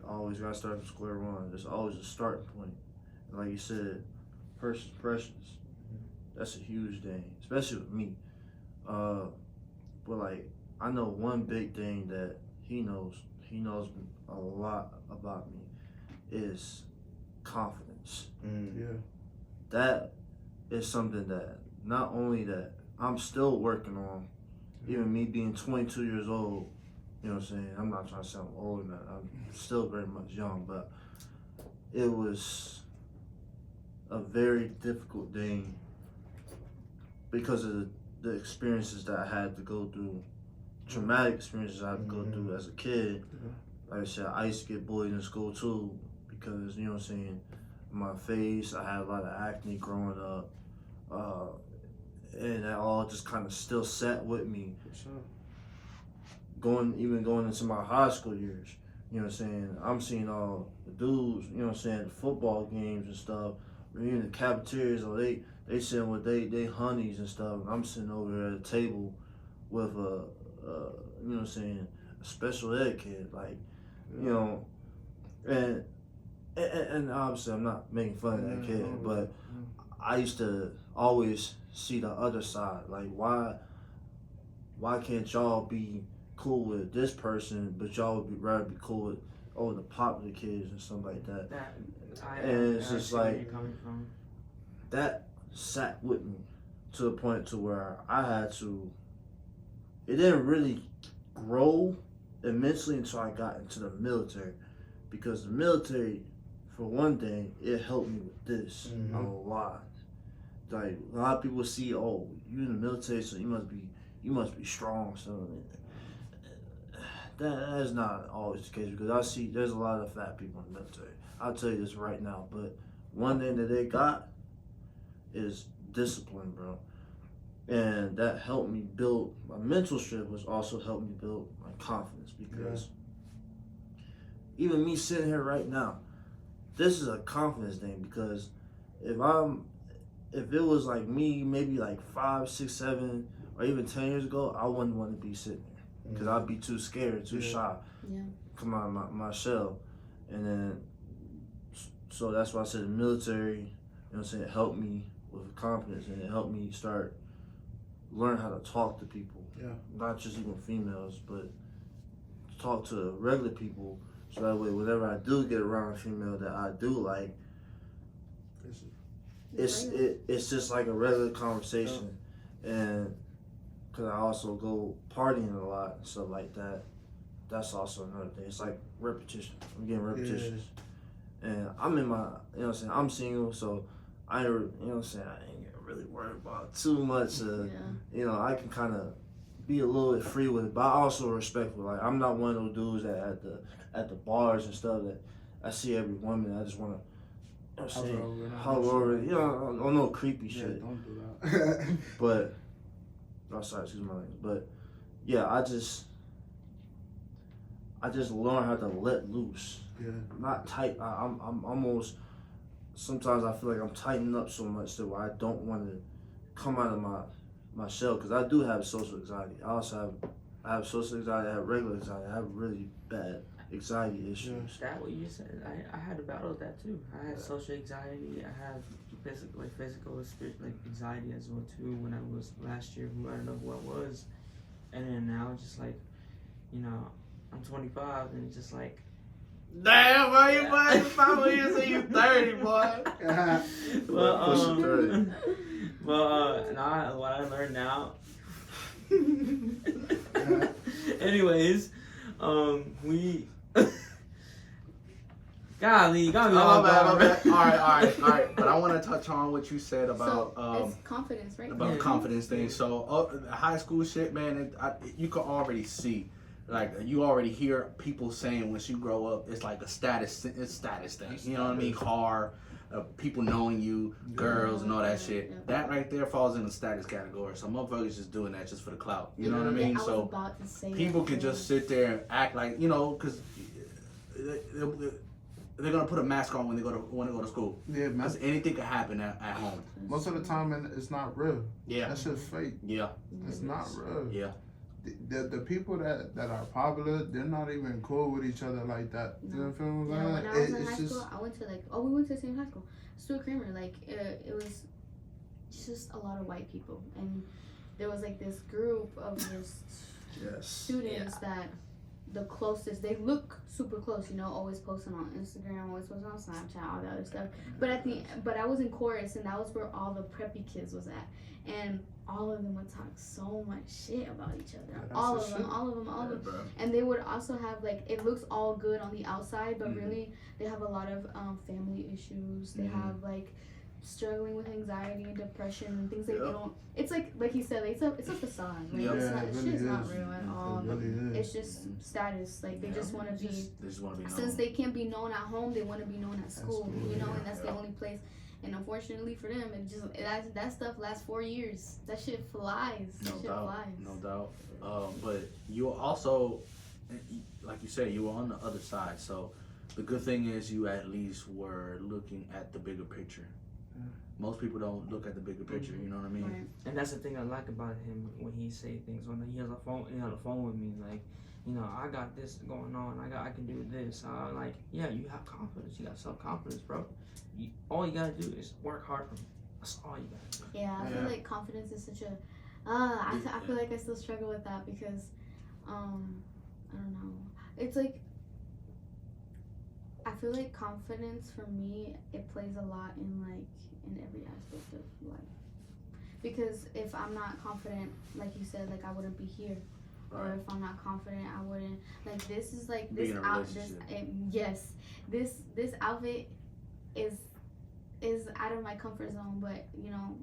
Always got to start from square one. There's always a starting point. And like you said, first impressions, that's a huge thing, especially with me. But like, I know one big thing that he knows a lot about me, is confidence. That is something that not only that I'm still working on, even me being 22 years old, you know what I'm saying? I'm not trying to sound old, man. I'm still very much young, but it was a very difficult thing because of the experiences that I had to go through, traumatic experiences I had to go through as a kid. Like I said, I used to get bullied in school too because, you know what I'm saying, my face, I had a lot of acne growing up. And that all just kind of still sat with me. For sure. Going into my high school years, you know what I'm saying, I'm seeing all the dudes, you know what I'm saying, the football games and stuff, or even the cafeterias, or they sitting with they honeys and stuff, and I'm sitting over at a table with a you know what I'm saying, a special ed kid, like, you know, and obviously I'm not making fun of that kid, but I used to always see the other side, like, why can't y'all be cool with this person, but y'all would rather be cool with the popular kids and stuff like that. And it's just like, where you're coming from. That sat with me to the point to where I had to. It didn't really grow immensely until I got into the military, because the military, for one thing, it helped me with this a lot. Like, a lot of people see, oh, you in the military, so you must be strong. So that is not always the case, because I see there's a lot of fat people in the military. I'll tell you this right now, but one thing that they got is discipline, bro. And that helped me build my mental strength, which also helped me build my confidence, because even me sitting here right now, this is a confidence thing, because if it was like me maybe like 5, 6, 7, or even 10 years ago, I wouldn't want to be sitting here, because I'd be too scared, too shy, come out of my shell. And then, so that's why I said the military, you know what I'm saying, it helped me with confidence, and it helped me learn how to talk to people. Not just even females, but talk to regular people, so that way whenever I do get around a female that I do like, it's just like a regular conversation. And because I also go partying a lot and stuff like that, that's also another thing. It's like repetition. I'm getting repetitious. And I'm in my, you know what I'm saying, I'm single, so I, you know what I'm saying, I ain't really worried about too much. You know, I can kind of be a little bit free with it, but I also respectful. Like, I'm not one of those dudes that at the bars and stuff that I see every woman, I just want to, you know what I'm saying, holler over, you know, on no creepy shit. Don't do that. But, oh, sorry, excuse my language. But, yeah, I just learned how to let loose. Not tight. I'm almost, sometimes I feel like I'm tightening up so much that where I don't want to come out of my shell, because I do have social anxiety. I have social anxiety, I have regular anxiety, I have really bad anxiety issues. That what you said, I had to battle with that too. I had social anxiety, I have physical anxiety as well too. When I was last year, I don't know who I was, and then now it's just like, you know, I'm 25 and it's just like, damn, bro, you might 5 years and you 30, boy. Well, Well, what I learned now. Anyways, we. Golly, you got me my all bad. All bad. right. But I want to touch on what you said about it's confidence, right? about the Yeah. confidence thing. So the high school shit, man, you can already see, like you already hear people saying once you grow up, it's like a status thing. You know what I mean? Car, people knowing you, girls, and all that shit. Yeah. That right there falls in the status category. So motherfuckers just doing that just for the clout. You know what I mean? I was So about to say people that, can just sit there and act like, you know, because they're gonna put a mask on when they go to school. Yeah, man. Because anything can happen at home. Most of the time, it's not real. Yeah. That shit's fake. Yeah. It's not real. Yeah. The people that are popular, they're not even cool with each other like that. You know what I'm saying? Yeah, when I was in high school, I went to we went to the same high school, Stuart Kramer. Like it was just a lot of white people, and there was like this group of just students that the closest, they look super close, you know, always posting on Instagram, always posting on Snapchat, all that other stuff. But I was in chorus, and that was where all the preppy kids was at, and all of them would talk so much shit about each other. All of them. And they would also have, like, it looks all good on the outside, but really they have a lot of family issues. They have, like, struggling with anxiety and depression and things like they don't. It's like he said, like, it's a facade. Like, it's shit's not real at all. It's just status. Like, they just want to be. They just want to be known. Since they can't be known at home, they want to be known at school. You know, and that's the only place. And unfortunately for them, that stuff lasts 4 years. That shit flies. No doubt. But you also, like you said, you were on the other side. So the good thing is you at least were looking at the bigger picture. Most people don't look at the bigger picture. You know what I mean? Right. And that's the thing I like about him when he say things. When he has a phone with me, like, you know, I got this going on. I can do this. Like, yeah, you have confidence. You got self-confidence, bro. All you gotta do is work hard for it. That's all you gotta do. Yeah, I feel like confidence is such a. I feel like I still struggle with that because, I don't know. It's like. I feel like confidence for me, it plays a lot in every aspect of life. Because if I'm not confident, like you said, like I wouldn't be here. Right. Or if I'm not confident, I wouldn't, like, this is like this this outfit is out of my comfort zone, but you know,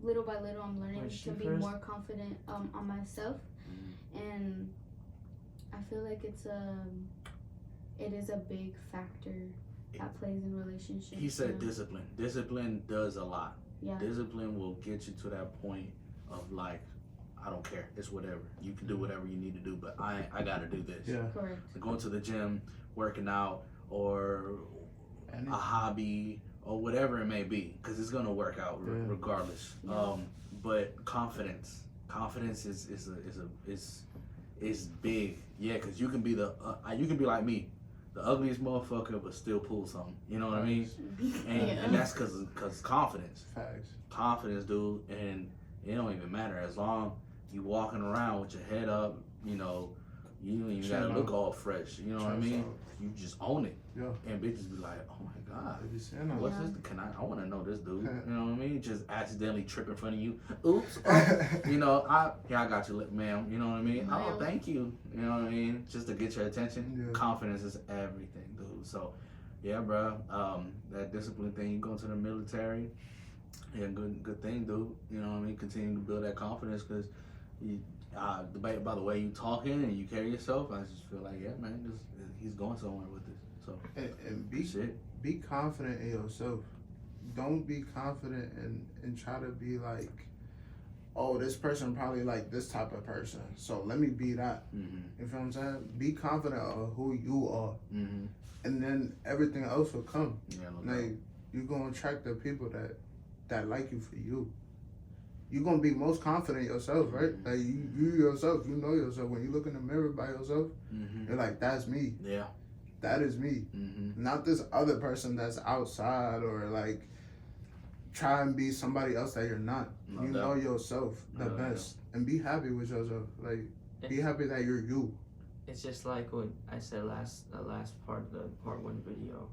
little by little I'm learning to be more confident on myself. And I feel like it is a big factor that plays in relationships. He said discipline. Discipline does a lot. Yeah. Discipline will get you to that point of, like, I don't care. It's whatever. You can do whatever you need to do, but I got to do this. Yeah. Correct. So going to the gym, working out, or a hobby, or whatever it may be, because it's going to work out regardless. Yeah. But confidence is big. Yeah, because you can be like me, the ugliest motherfucker, but still pull something. You know what I mean? And that's because confidence. Facts. Confidence, dude, and it don't even matter as long you walking around with your head up. You know, you don't even gotta look all fresh. You know what I mean? You just own it. Yeah. And bitches be like, oh my god, what's this? I want to know this dude. You know what I mean? Just accidentally trip in front of you. Oops. You know, I got you, ma'am. You know what I mean? Oh, thank you. You know what I mean? Just to get your attention. Yeah. Confidence is everything, dude. So, yeah, bro. That discipline thing. You go into the military. Yeah, good thing, dude. You know what I mean? Continue to build that confidence, because by the way you talking and you carry yourself, I just feel like, yeah, man, he's going somewhere with this. So and be confident in yourself. Don't be confident and try to be like, oh, this person probably like this type of person, so let me be that. You feel what I'm saying? Be confident of who you are, and then everything else will come. Yeah, like you're gonna attract the people that like you for you. You're gonna be most confident in yourself, right? Like you yourself, you know yourself. When you look in the mirror by yourself, you're like, that's me. Yeah. That is me. Not this other person that's outside or like try and be somebody else that you're not. You know yourself the best. And be happy with yourself. Like, be happy that you're you. It's just like what I said last part of the part 1 video.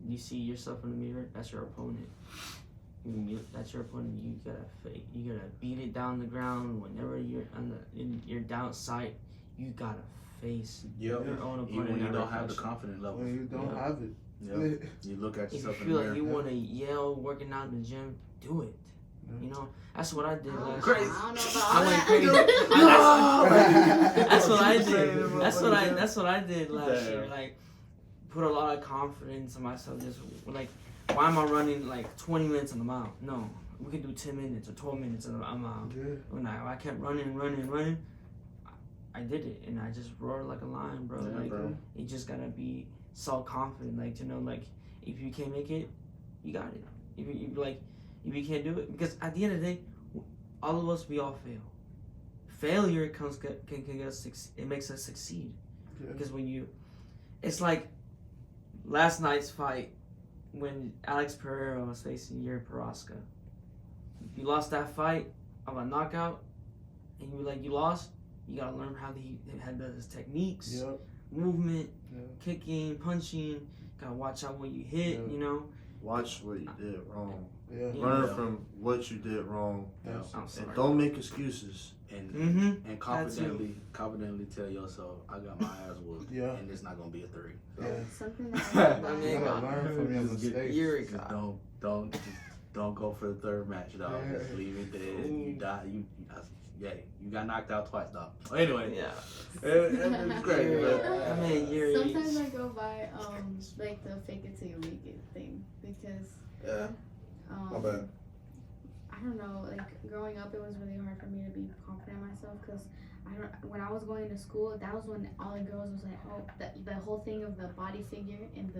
You see yourself in the mirror, that's your opponent. That's your opponent. You gotta beat it down the ground. Whenever you're you're down sight, you gotta face your own opponent. Even when you don't have the confidence level. When you don't have it. Yeah. You look at If yourself you in feel the mirror. like you want to yell working out in the gym, do it. Yeah. You know, that's what I did last Crazy. year. I don't know about I all went that. crazy. That's what I did. Saying That's what I did last Damn. year. Like, put a lot of confidence in myself. Just like, why am I running like 20 minutes on the mile? No, we can do 10 minutes or 12 minutes on a mile. Yeah. When I kept running, I did it, and I just roared like a lion, bro. Yeah, Like, bro. you just gotta be so confident, like, to know, like, if you can't make it, you got it. If you can't do it, because at the end of the day, all of us, we all fail. Failure can get us, it makes us succeed. Yeah. Because it's like last night's fight when Alex Pereira was facing Yuri Prochazka. You lost that fight of a knockout, and you lost. You gotta learn how he had his techniques, Yep. movement, Yeah. kicking, punching. Gotta watch out what you hit. Yeah. You know. Watch what you did wrong. Yeah. Yeah. Learn from what you did wrong, Yes. I'm sorry. and don't make excuses. And Mm-hmm. and confidently tell yourself, I got my ass whooped, Yeah. and it's not gonna be a 3. So Yeah. Something that I I mean, You love gotta learn from your Just get- mistakes. Yuri just got. don't go for the third match, dog. Yeah. Just leave it there. You die. You got knocked out twice, dog. Anyway, Yeah. it's great. Yuri. But, I mean, Yuri. Sometimes I go by like the fake it till you make it thing because yeah, my um bad. I don't know, like growing up it was really hard for me to be confident in myself because when I was going to school, that was when all the girls was like, oh, the whole thing of the body figure and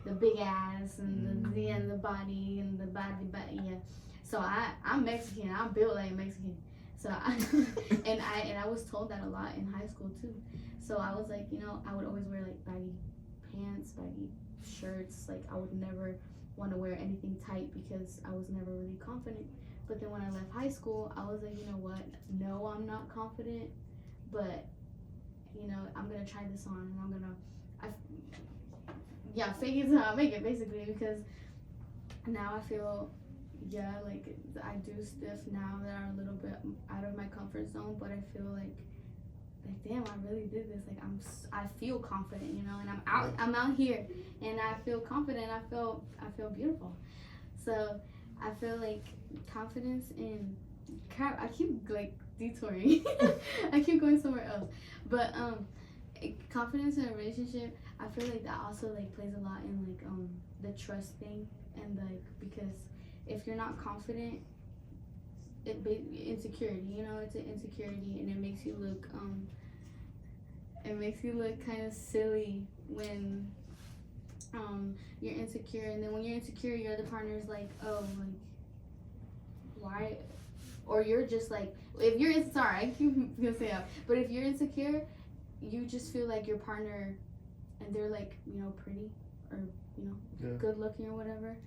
the big ass and the body and the body, yeah. So I'm Mexican, I'm built like Mexican. So I was told that a lot in high school too. So I was like, I would always wear like baggy pants, baggy shirts. Like I would never want to wear anything tight because I was never really confident. But then when I left high school, I was like, you know what? No, I'm not confident, but I'm gonna try this on, and I'm gonna, fake it till I make it, basically, because now I feel, like I do stuff now that are a little bit out of my comfort zone, but I feel like damn, I really did this. Like I feel confident, and I'm out here, and I feel confident. I feel beautiful. So I feel like confidence in crap. I keep like detouring. I keep going somewhere else. But confidence in a relationship, I feel like that also like plays a lot in like the trust thing, and like because if you're not confident, insecurity. It's an insecurity, and it makes you look kind of silly when you're insecure, and then when you're insecure, your other partner's like, oh, like, why? Or you're just like, if you're sorry, I keep gonna say that, but if you're insecure, you just feel like your partner, and they're like, pretty, or good looking or whatever,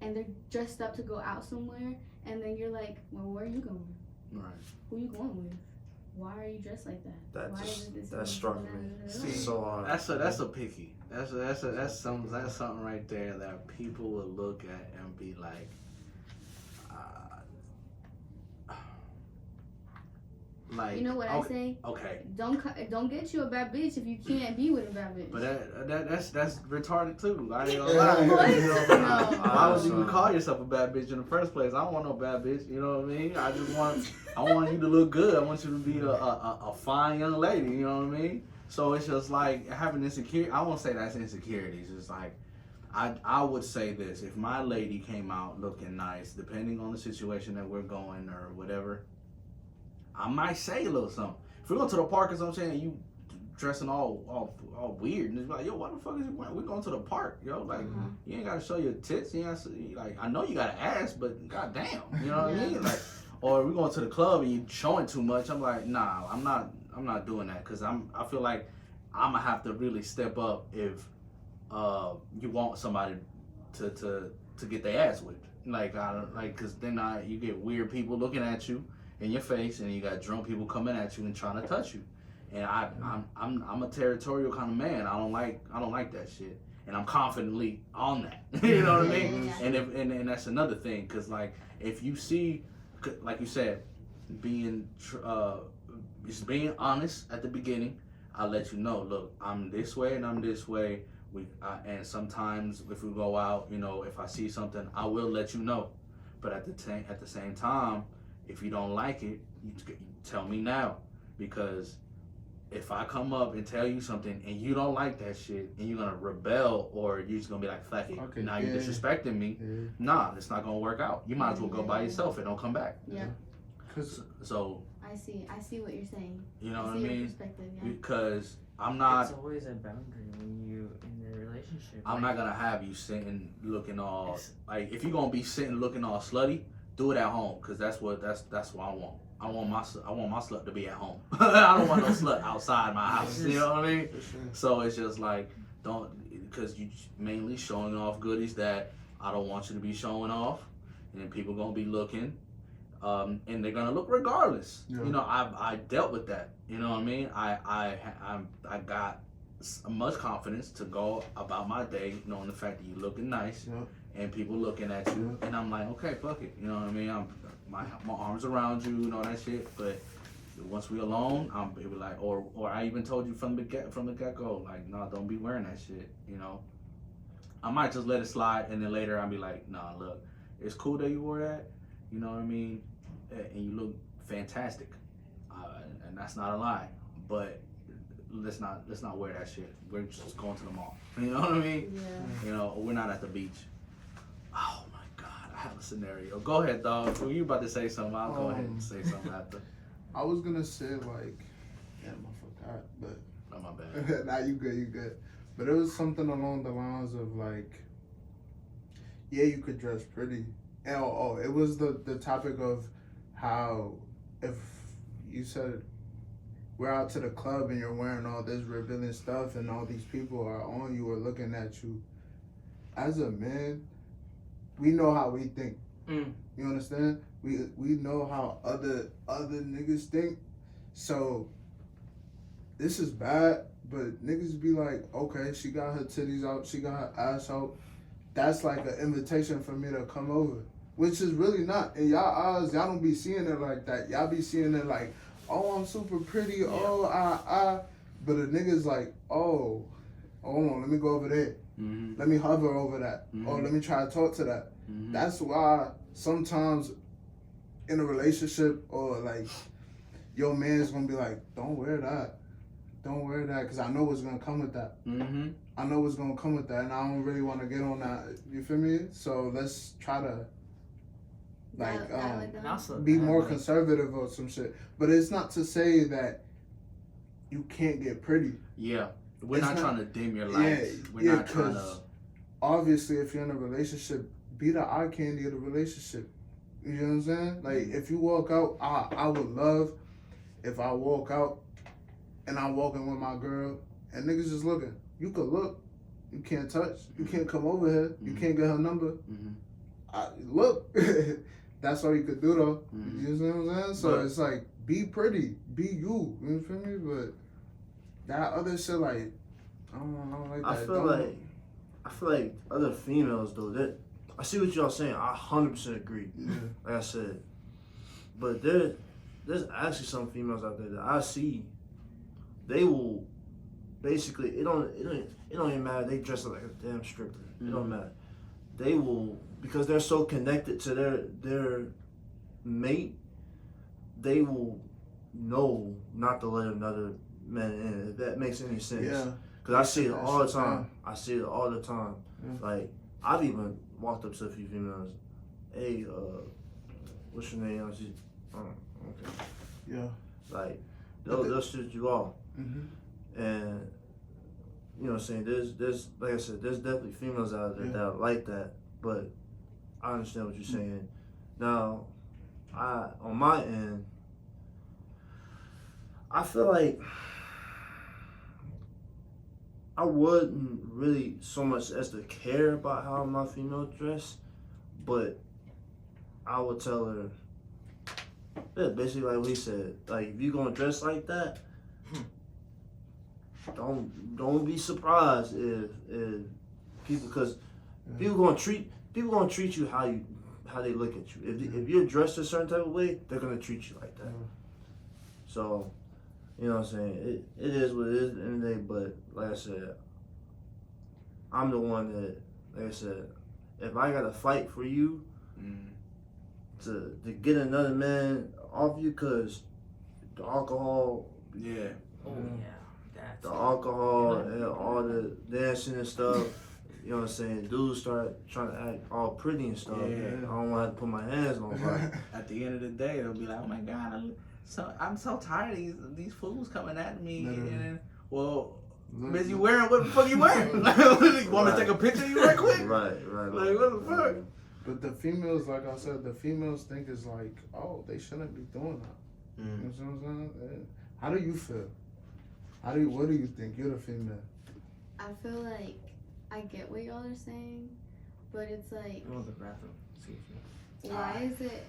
and they're dressed up to go out somewhere, and then you're like, well, where are you going? Right. Who are you going with? Why are you dressed like that? That struck me so hard. That's a picky. That's something right there that people will look at and be like, you know what I say? Okay. Don't get you a bad bitch if you can't be with a bad bitch. But that's retarded too. I ain't gonna lie. Why would you even call yourself a bad bitch in the first place? I don't want no bad bitch. You know what I mean? I want you to look good. I want you to be a fine young lady. You know what I mean? So it's just like having insecurity. I won't say that's insecurities. It's like I would say this: if my lady came out looking nice, depending on the situation that we're going or whatever, I might say a little something. If we're going to the park or something, and you dressing all weird, and it's like, yo, what the fuck is you wearing? We're going to the park, yo. Like, you ain't got to show your tits. You ain't like, I know you got an ass, but goddamn, you know what I mean? Like, or we're going to the club and you showing too much. I'm like, nah, I'm not doing that, because I feel like I'm gonna have to really step up if you want somebody to get their ass whipped. Like, because then you get weird people looking at you in your face, and you got drunk people coming at you and trying to touch you, and I'm a territorial kind of man. I don't like that shit, and I'm confidently on that. You know what I mean? Yeah. And that's another thing, cause like if you see, like you said, just being honest at the beginning. I'll let you know. Look, I'm this way and I'm this way. And sometimes if we go out, you know, if I see something, I will let you know. But at the same time, if you don't like it, you tell me now, because if I come up and tell you something and you don't like that shit and you're gonna rebel, or you're just gonna be like, fuck it, Okay, now you're disrespecting me. Nah, it's not gonna work out. You might as well go by yourself and don't come back. Yeah. So I see what you're saying. you know I what I see your mean? perspective, yeah. Because I'm not. It's always a boundary when you in a relationship. I'm not gonna have you sitting looking all like, if you're gonna be sitting looking all slutty, do it at home, cause that's what I want. I want my slut to be at home. I don't want no slut outside my house. You know what I mean? So it's just like, don't, cause you mainly showing off goodies that I don't want you to be showing off, and then people gonna be looking, and they're gonna look regardless. Yeah. You know, I dealt with that. You know what I mean? I got much confidence to go about my day, knowing the fact that you looking nice, and people looking at you, and I'm like, okay, fuck it. You know what I mean? My arms around you and all that shit. But once we alone, it was like, or I even told you from the get go, like, no, don't be wearing that shit. You know, I might just let it slide, and then later I'll be like, nah, look, it's cool that you wore that. You know what I mean? And you look fantastic, and that's not a lie. But let's not wear that shit. We're just going to the mall. You know what I mean? Yeah. You know, we're not at the beach. Oh my God, I have a scenario. Go ahead, dog. Were you about to say something? I'll go ahead and say something after. I was gonna say like, damn, I forgot, but Oh, my bad. nah, you good. But it was something along the lines of like, yeah, you could dress pretty. And, it was the topic of how if you said we're out to the club and you're wearing all this revealing stuff and all these people are on you or looking at you. As a man, we know how we think. You understand? We know how other niggas think. So this is bad, but niggas be like, okay, she got her titties out, she got her ass out. That's like an invitation for me to come over. Which is really not. In y'all eyes, y'all don't be seeing it like that. Y'all be seeing it like, oh, I'm super pretty, yeah. But a nigga's like, oh, hold on, let me go over there. Mm-hmm. Let me hover over that. Mm-hmm. Or let me try to talk to that. Mm-hmm. That's why sometimes in a relationship or like, your man's gonna be like, don't wear that. Don't wear that, because I know what's gonna come with that. Mm-hmm. I know what's gonna come with that, and I don't really want to get on that. You feel me? So let's try to be more conservative or some shit. But it's not to say that you can't get pretty. Yeah, we're not trying to dim your lights. We're not trying to. Obviously, if you're in a relationship, be the eye candy of the relationship. You know what I'm saying? Like, if you walk out, I would love if I walk out and I'm walking with my girl and niggas just looking. You could look, you can't touch, you can't come over here, you can't get her number. Look, that's all you could do though. You know what I'm saying? So it's like, be pretty, be you. You feel me? But that other shit, like, I don't like that. I feel like other females though, that I see what y'all saying. I 100% agree. Yeah. Like I said, but there's actually some females out there that I see. They will basically it don't even matter. They dress up like a damn stripper. It don't matter. They will, because they're so connected to their mate. They will know not to let another man in. If that makes any sense. Yeah. Cause I see it all the time. I see it all the time. Yeah. Like, I've even walked up to a few females. Hey, what's your name? She's, okay. Yeah. Like, they'll shoot you off. Mm-hmm. And you know what I'm saying? There's like I said, there's definitely females out there that are like that. But I understand what you're saying. Now, on my end, I feel like I wouldn't really so much as to care about how my female dress, but I would tell her, yeah, basically like what he said, like, if you gonna dress like that, don't be surprised if people, because people gonna treat you how they look at you. If you're dressed a certain type of way, they're gonna treat you like that. So, you know what I'm saying? It is what it is at the end of the day. But like I said, I'm the one that, like I said, if I gotta fight for you to get another man off you, cause the alcohol, Oh yeah, the alcohol and all the dancing and stuff. You know what I'm saying? Dudes start trying to act all pretty and stuff. Yeah. I don't want to put my hands on nobody. At the end of the day, they'll be like, "Oh my God, I'm so tired of these fools coming at me." And then, well, miss, you wearing what the fuck you wearing? You want me to take a picture of you right quick? Right. Like, what the fuck? But the females, like I said, the females think it's like, oh, they shouldn't be doing that. You know what I'm saying? How do you feel? What do you think? You're the female. I feel like I get what y'all are saying, but it's like, Go to the bathroom. Excuse me. why is it?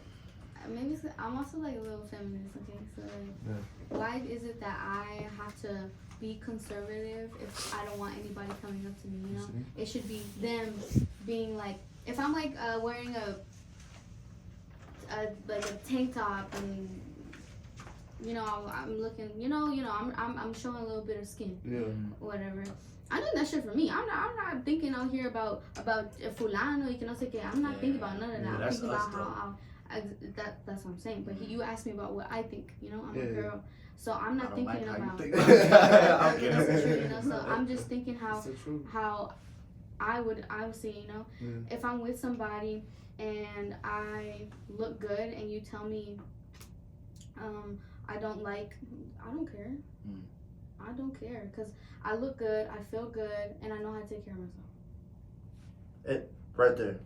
Maybe I'm also like a little feminist, okay? So like, why is it that I have to be conservative if I don't want anybody coming up to me? You know, it should be them being like, if I'm like wearing a tank top and you know I'm looking, I'm showing a little bit of skin, whatever. I'm doing that shit for me. I'm not thinking out here about fulano y que no sé qué. I'm not thinking about none of that. I'm thinking about how that's what I'm saying. But you asked me about what I think. I'm a girl, so I'm not thinking about. So I'm just thinking how I would say, if I'm with somebody and I look good and you tell me I don't care. I don't care because I look good, I feel good, and I know how to take care of myself. Right there.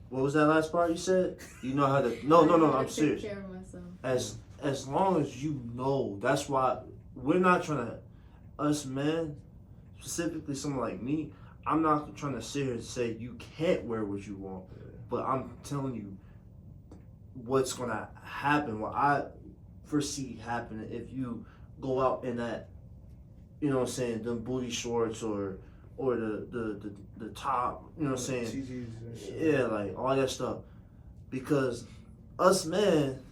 What was that last part you said? You know how to. No. I'm serious. Take care of myself. As long as you know, that's why we're not trying to. Us men, specifically someone like me, I'm not trying to sit here and say you can't wear what you want, but I'm telling you what's gonna happen. What I foresee happening if you go out in that, you know what I'm saying, them booty shorts or the top, you know what I'm saying? Yeah, like all that stuff. Because us men,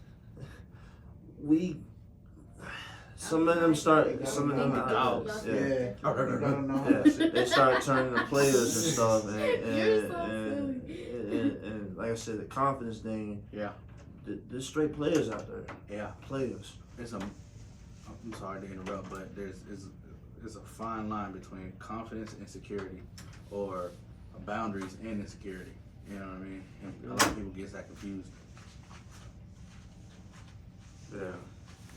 some of them they start turning to players and stuff, and like I said, the confidence thing. Yeah. There's straight players out there. Yeah. Players. I'm sorry to interrupt, but there's a fine line between confidence and insecurity, or boundaries and insecurity. You know what I mean? And a lot of people get that confused. Yeah.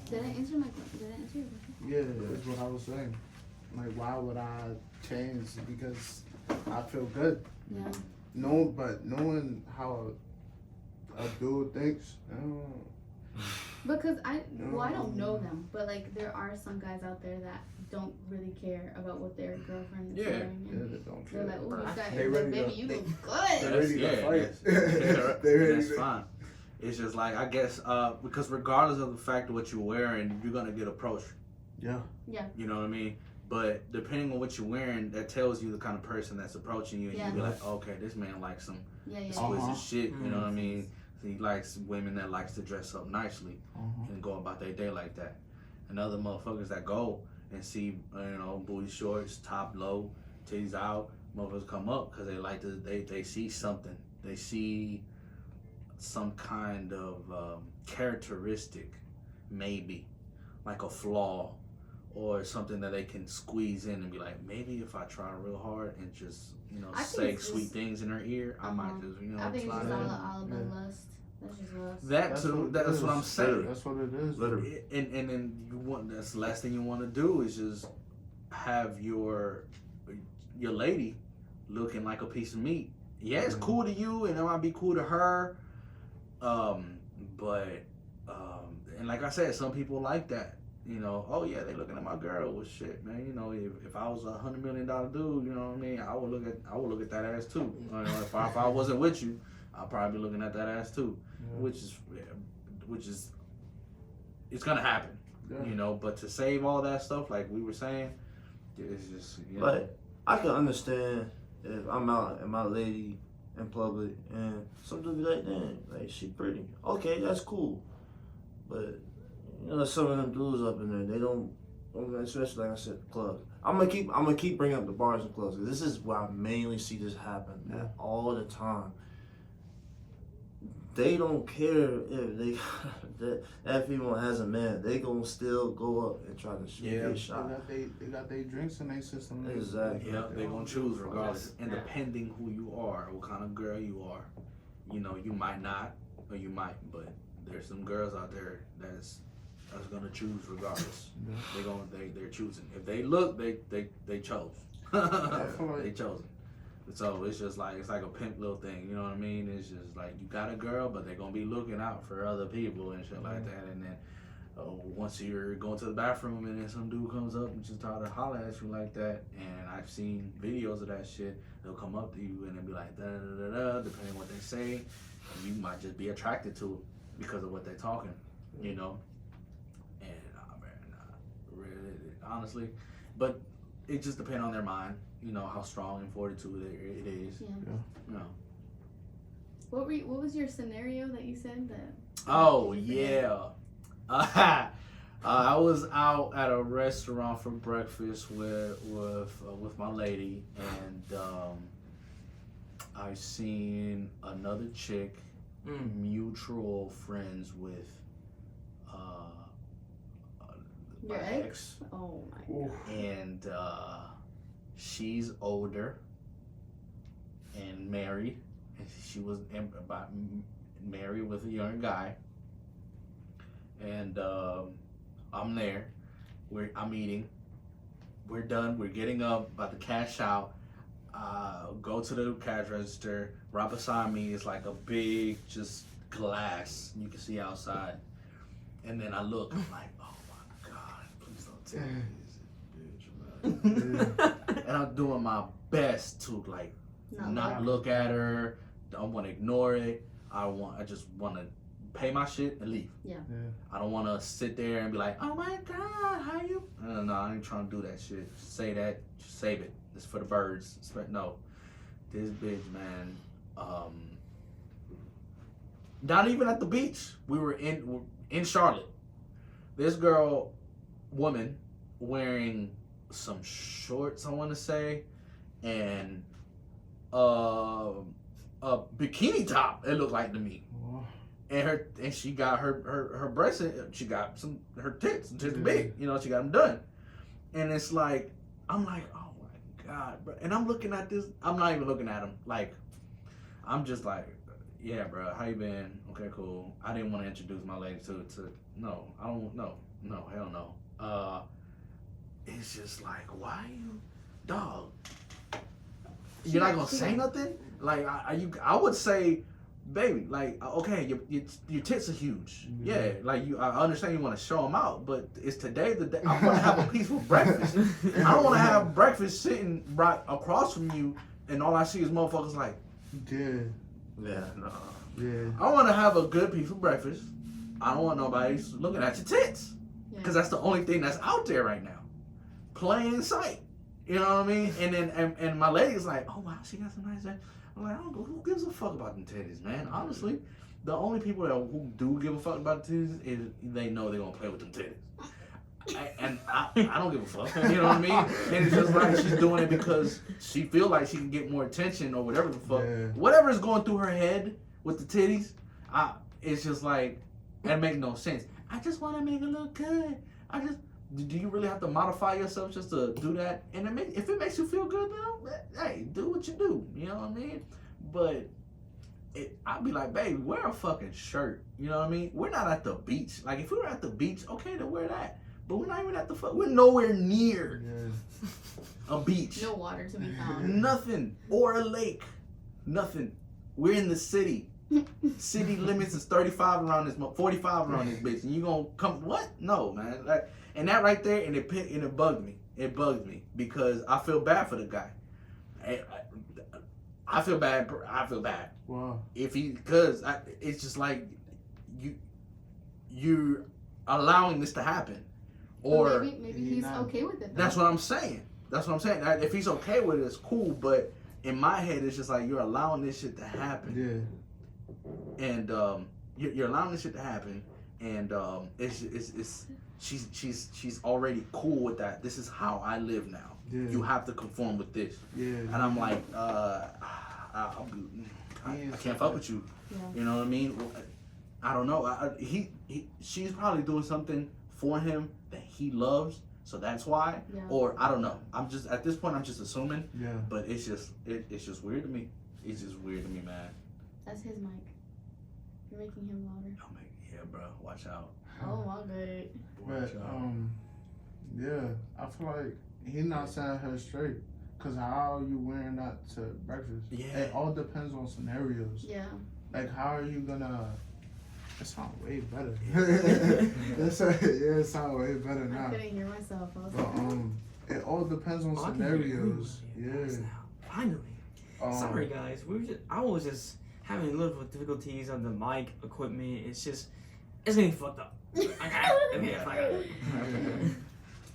Did I answer your question? Yeah, that's what I was saying. Like, why would I change? Because I feel good. Yeah. But knowing how a dude thinks, I don't know. Because I don't know them, but like there are some guys out there that don't really care about what their girlfriend is wearing. Yeah, they don't care. They're like, oh, you got they ready baby, to, you look They're good. ready to fight. That's fine. It's just like, I guess, because regardless of the fact of what you're wearing, you're gonna get approached. Yeah. You know what I mean? But depending on what you're wearing, that tells you the kind of person that's approaching you, and you be like, okay, this man likes some exquisite shit. You know what I mean? He likes women that likes to dress up nicely and go about their day like that. And other motherfuckers that go and see, booty shorts, top low, titties out, motherfuckers come up because they like to, they see something. They see some kind of characteristic, maybe, like a flaw or something that they can squeeze in and be like, maybe if I try real hard and just, say sweet things in her ear, I might just, I think it's slide just in. all about lust. That's just lust. That's what I'm saying. That's what it is. Literally. And then that's the last thing you want to do is just have your lady looking like a piece of meat. Yeah, it's cool to you, and it might be cool to her. But and like I said, some people like that. Oh yeah, they looking at my girl. Well, shit, man. If I was $100 million dude, you know what I mean, I would look at that ass too. If I wasn't with you, I'll probably be looking at that ass too. Which is it's gonna happen. you know. But to save all that stuff, like we were saying, it's just, you know. But I can understand if I'm out and my lady in public and some dude be like, damn, like she pretty. Okay, that's cool. But you know, some of them dudes up in there, they don't, especially like I said, clubs. I'm gonna keep bringing up the bars and clubs, 'cause this is where I mainly see this happen all the time. They don't care if they that female has a man. They gonna still go up and try to shoot their shot. They got their drinks in their system. Exactly. Yeah, they gonna choose regardless, and depending who you are, what kind of girl you are, you know, you might not, or you might, but there's some girls out there that's gonna choose regardless. They're choosing. If they look, they chose. They chosen. So it's just like, it's like a pimp little thing, you know what I mean? It's just like, you got a girl, but they're gonna be looking out for other people and shit like that. And then once you're going to the bathroom and then some dude comes up and just try to holler at you like that, and I've seen videos of that shit, they'll come up to you and they'll be like, da da da da, depending on what they say, and you might just be attracted to it because of what they're talking, you know? And really, honestly, but it just depends on their mind. You know how strong and fortitude it is. Yeah. You know. What was your scenario that you said that? Oh yeah. I was out at a restaurant for breakfast with my lady, and I seen another chick, mutual friends with Your my ex? Oh my god. And she's older and married, and she was married with a younger guy. And I'm there. I'm eating. We're done. We're getting up, about to cash out. Go to the cash register. Right beside me is like a big just glass you can see outside. And then I look. I'm like, oh my god, please don't tell me this bitch. And I'm doing my best to like not look at her. I want to ignore it. I just want to pay my shit and leave. Yeah. I don't want to sit there and be like, oh my god, how you? No, I ain't trying to do that shit. Say that, just save it. It's for the birds. No, this bitch, man. Not even at the beach. We were in Charlotte. This woman, wearing some shorts, I want to say, and a bikini top. It looked like to me. And she got her breasts, she got her tits just big, you know, she got them done. And it's like, I'm like, oh my god, bro. And I'm looking at this, I'm not even looking at him, like, I'm just like, yeah, bro, how you been? Okay, cool. I didn't want to introduce my lady to no, I don't, no, hell no. It's just like, why you, dog? You're not gonna say nothing? Like, I would say, baby, like, okay, your tits are huge. Yeah, like, I understand you want to show them out, but it's today the day. I want to have a peaceful breakfast. I don't want to have breakfast sitting right across from you, and all I see is motherfuckers like, yeah, no. Yeah. I want to have a good peaceful breakfast. I don't want nobody looking at your tits, because that's the only thing that's out there right now, plain in sight. You know what I mean? And then and my lady's like, oh wow, she got some nice. I'm like, who gives a fuck about them titties, man? Honestly, the only people who do give a fuck about the titties is they know they're gonna play with them titties. I don't give a fuck. You know what I mean? And it's just like she's doing it because she feel like she can get more attention or whatever the fuck. Yeah. Whatever is going through her head with the titties, it's just like, it makes no sense. I just want to make it look good. Do you really have to modify yourself just to do that? And if it makes you feel good, then hey, do what you do. You know what I mean? But I'd be like, baby, wear a fucking shirt. You know what I mean? We're not at the beach. Like, if we were at the beach, okay, then wear that. But we're not even at we're nowhere near a beach. No water to be found. Nothing. Or a lake. Nothing. We're in the city. City limits is 35 around this, 45 around this bitch. And you gonna come, what? No, man. Like, and that right there, and it bugged me. It bugged me because I feel bad for the guy. I feel bad. Wow. Because it's just like you're allowing this to happen, Or maybe he's okay with it. Though. That's what I'm saying. If he's okay with it, it's cool. But in my head, it's just like you're allowing this shit to happen. Yeah. And you're allowing this shit to happen, and she's already cool with that. This is how I live now. Yeah. You have to conform with this. Yeah. And I'm like, I can't fuck with you. Yeah. You know what I mean? I don't know. She's probably doing something for him that he loves, so that's why. Yeah. Or I don't know. I'm just at this point. I'm just assuming. Yeah. But it's just weird to me. It's just weird to me, man. That's his mic. You're making him louder. I'm like, yeah, bro. Watch out. Oh my god. But yeah, I feel like he not setting her straight. Cause how are you wearing that to breakfast? Yeah. It all depends on scenarios. Yeah. Like how are you gonna? It sounds way better. It sounds way better now. I couldn't hear myself. I was But like, it all depends on scenarios. Yeah. Finally. Sorry guys, I was just having little difficulties on the mic equipment. It's getting fucked up.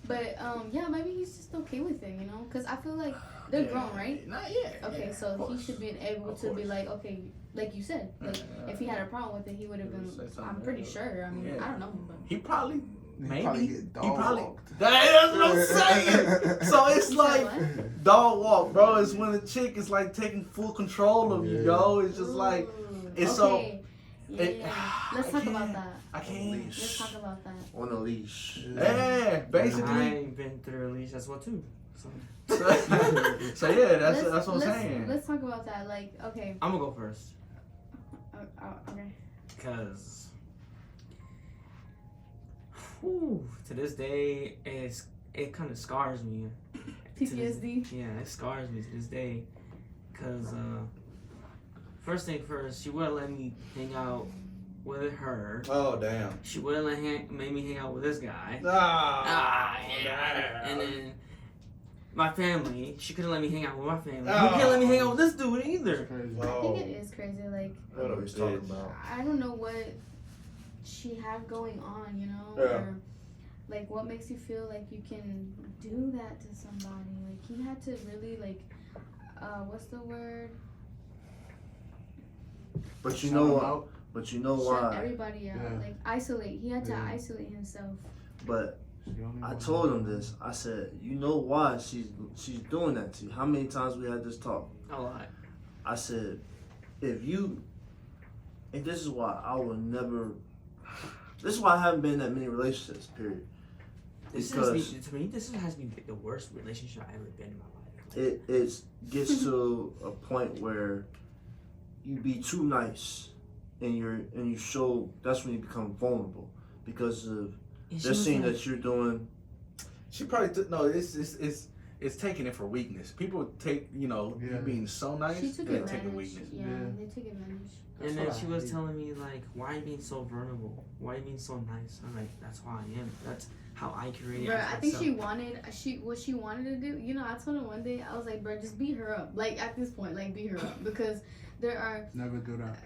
But yeah, maybe he's just okay with it, you know? Because I feel like they're grown, right? Not yet. Okay, so he should be able to be like, okay, like you said, like if he had a problem with it, he would have been. I'm pretty sure. I mean, I don't know, but He probably. Maybe. Get dog walked. That's what I'm saying. So it's like what? dog walk, bro. It's when a chick is like taking full control of you, yo. It's just like it's okay. Yeah, it- let's I talk can't. about that. I can't. Let's talk about that. On a leash. Yeah, I basically. ain't been through a leash as well too. So So yeah, that's what I'm saying. Let's talk about that. Like, okay. I'm gonna go first. Okay. Because to this day, it kind of scars me. PTSD. Yeah, it scars me to this day. Because first thing first, she wouldn't let me hang out with her. Oh damn. She wouldn't made me hang out with this guy. Yeah. And then my family, she couldn't let me hang out with my family. Oh. You can't let me hang out with this dude either. Crazy. I think it is crazy. Like, What are we talking about? I don't know what she had going on, you know? Yeah. Or, like, what makes you feel like you can do that to somebody? Like, he had to really, like, what's the word? But you know what? But you know Shut why? everybody out. Yeah. Like, isolate. He had to Yeah. isolate himself. But She only I wants told one. him this. I said, you know why she's doing that to you? How many times we had this talk? A lot. I said, and this is why I will never. This is why I haven't been in that many relationships. Period. To me, this has been the worst relationship I've ever been in my life. It gets to a point where you be too nice, and you show. That's when you become vulnerable because of they're seeing that you're doing. She probably no. It's taking it for weakness. People take you being so nice. She took They take advantage. it weakness. Yeah, Yeah. they took advantage. And That's then what she I was hate. telling me like, "Why are you being so vulnerable? Why are you being so nice?" I'm like, "That's how I am. That's how I create." Bro, I think what she wanted to do. You know, I told her one day, I was like, bro, just beat her up. Like at this point, like beat her up because there are. Never do that.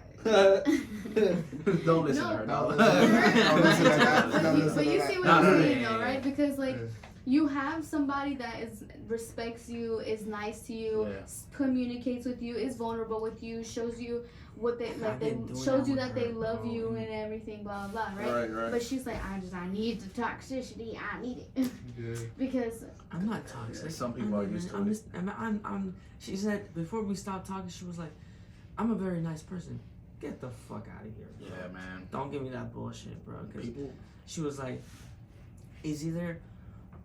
Don't listen No. to her. Don't No. listen to that. But Don't you listen to see that. what No, I'm no, saying, yeah, though, yeah, right? yeah. Because like. Yeah. You have somebody that respects you, is nice to you, Yeah. communicates with you, is vulnerable with you, shows you what they like. I've They been doing shows that you with that they her, love bro. you and everything, blah blah, right? Right. But she's like, I need the toxicity. I need it Yeah. because I'm not toxic. Yeah, some people are used to it. I'm. She said before we stopped talking, she was like, "I'm a very nice person. Get the fuck out of here, bro. Yeah, man. Don't give me that bullshit, bro." Because People. she was like, "It's either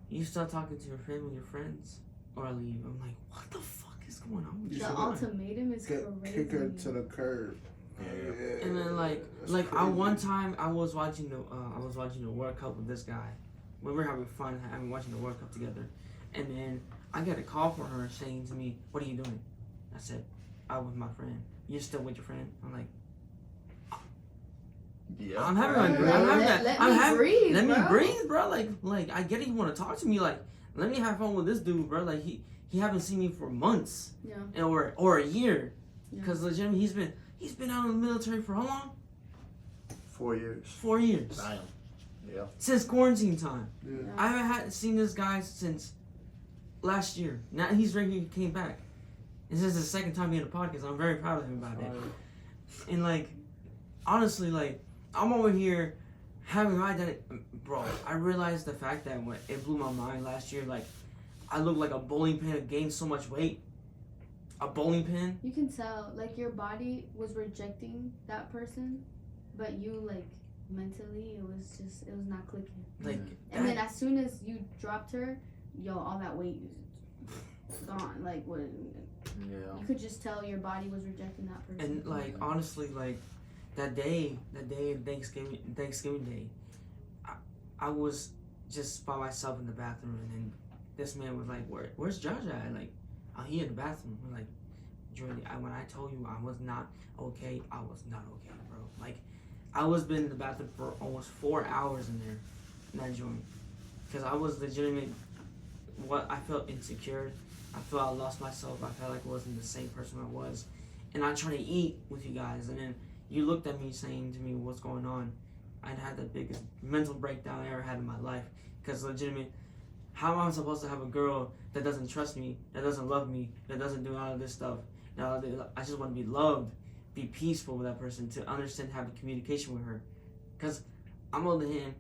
you start talking to your family, your friends, or I leave." I'm like, "What the fuck is going on with the you?" ultimatum is Kick her crazy. to the curb. Yeah. And then That's one crazy. time I was watching the World Cup with this guy. We were having fun watching the World Cup together, and then I got a call from her saying to me, "What are you doing?" I said, "I'm with my friend." "You're still with your friend?" I'm like, Yeah. I'm having Let me breathe, Let me bro. breathe, bro. Like I get it. You want to talk to me? Like, let me have fun with this dude, bro. Like he haven't seen me for months, Yeah. or a year, Yeah. because legitimately he's been out in the military for how long? 4 years. 4 years. Damn. Yeah. Yeah. Since quarantine time. Yeah. I haven't seen this guy since last year. Now he's ready. He came back. This is the second time he had a podcast. I'm very proud of him about it. And like, honestly, like, I'm over here having my identity. Bro, I realized the fact that when it blew my mind last year, like, I looked like a bowling pin. I gained so much weight. A bowling pin. You can tell, like, your body was rejecting that person, but you, like, mentally, it was not clicking. Like, and then as soon as you dropped her, all that weight is gone. Like, what? Yeah. You could just tell your body was rejecting that person. And like, honestly, like, that day, Thanksgiving Day, I was just by myself in the bathroom, and then this man was like, "Where's Josh at?" Like, oh, he in the bathroom. I'm like, Jordy, when I told you I was not okay, I was not okay, bro. Like, I was been in the bathroom for almost 4 hours in there, in that joint, because I was legitimate. I felt insecure. I felt I lost myself. I felt like I wasn't the same person I was, and I'm trying to eat with you guys, and then you looked at me saying to me, "What's going on?" I'd had the biggest mental breakdown I ever had in my life, because legitimate. How am I supposed to have a girl that doesn't trust me, that doesn't love me, that doesn't do all of this stuff? Now, I just want to be loved, be peaceful with that person, to understand, have a communication with her. Because I'm on the hand,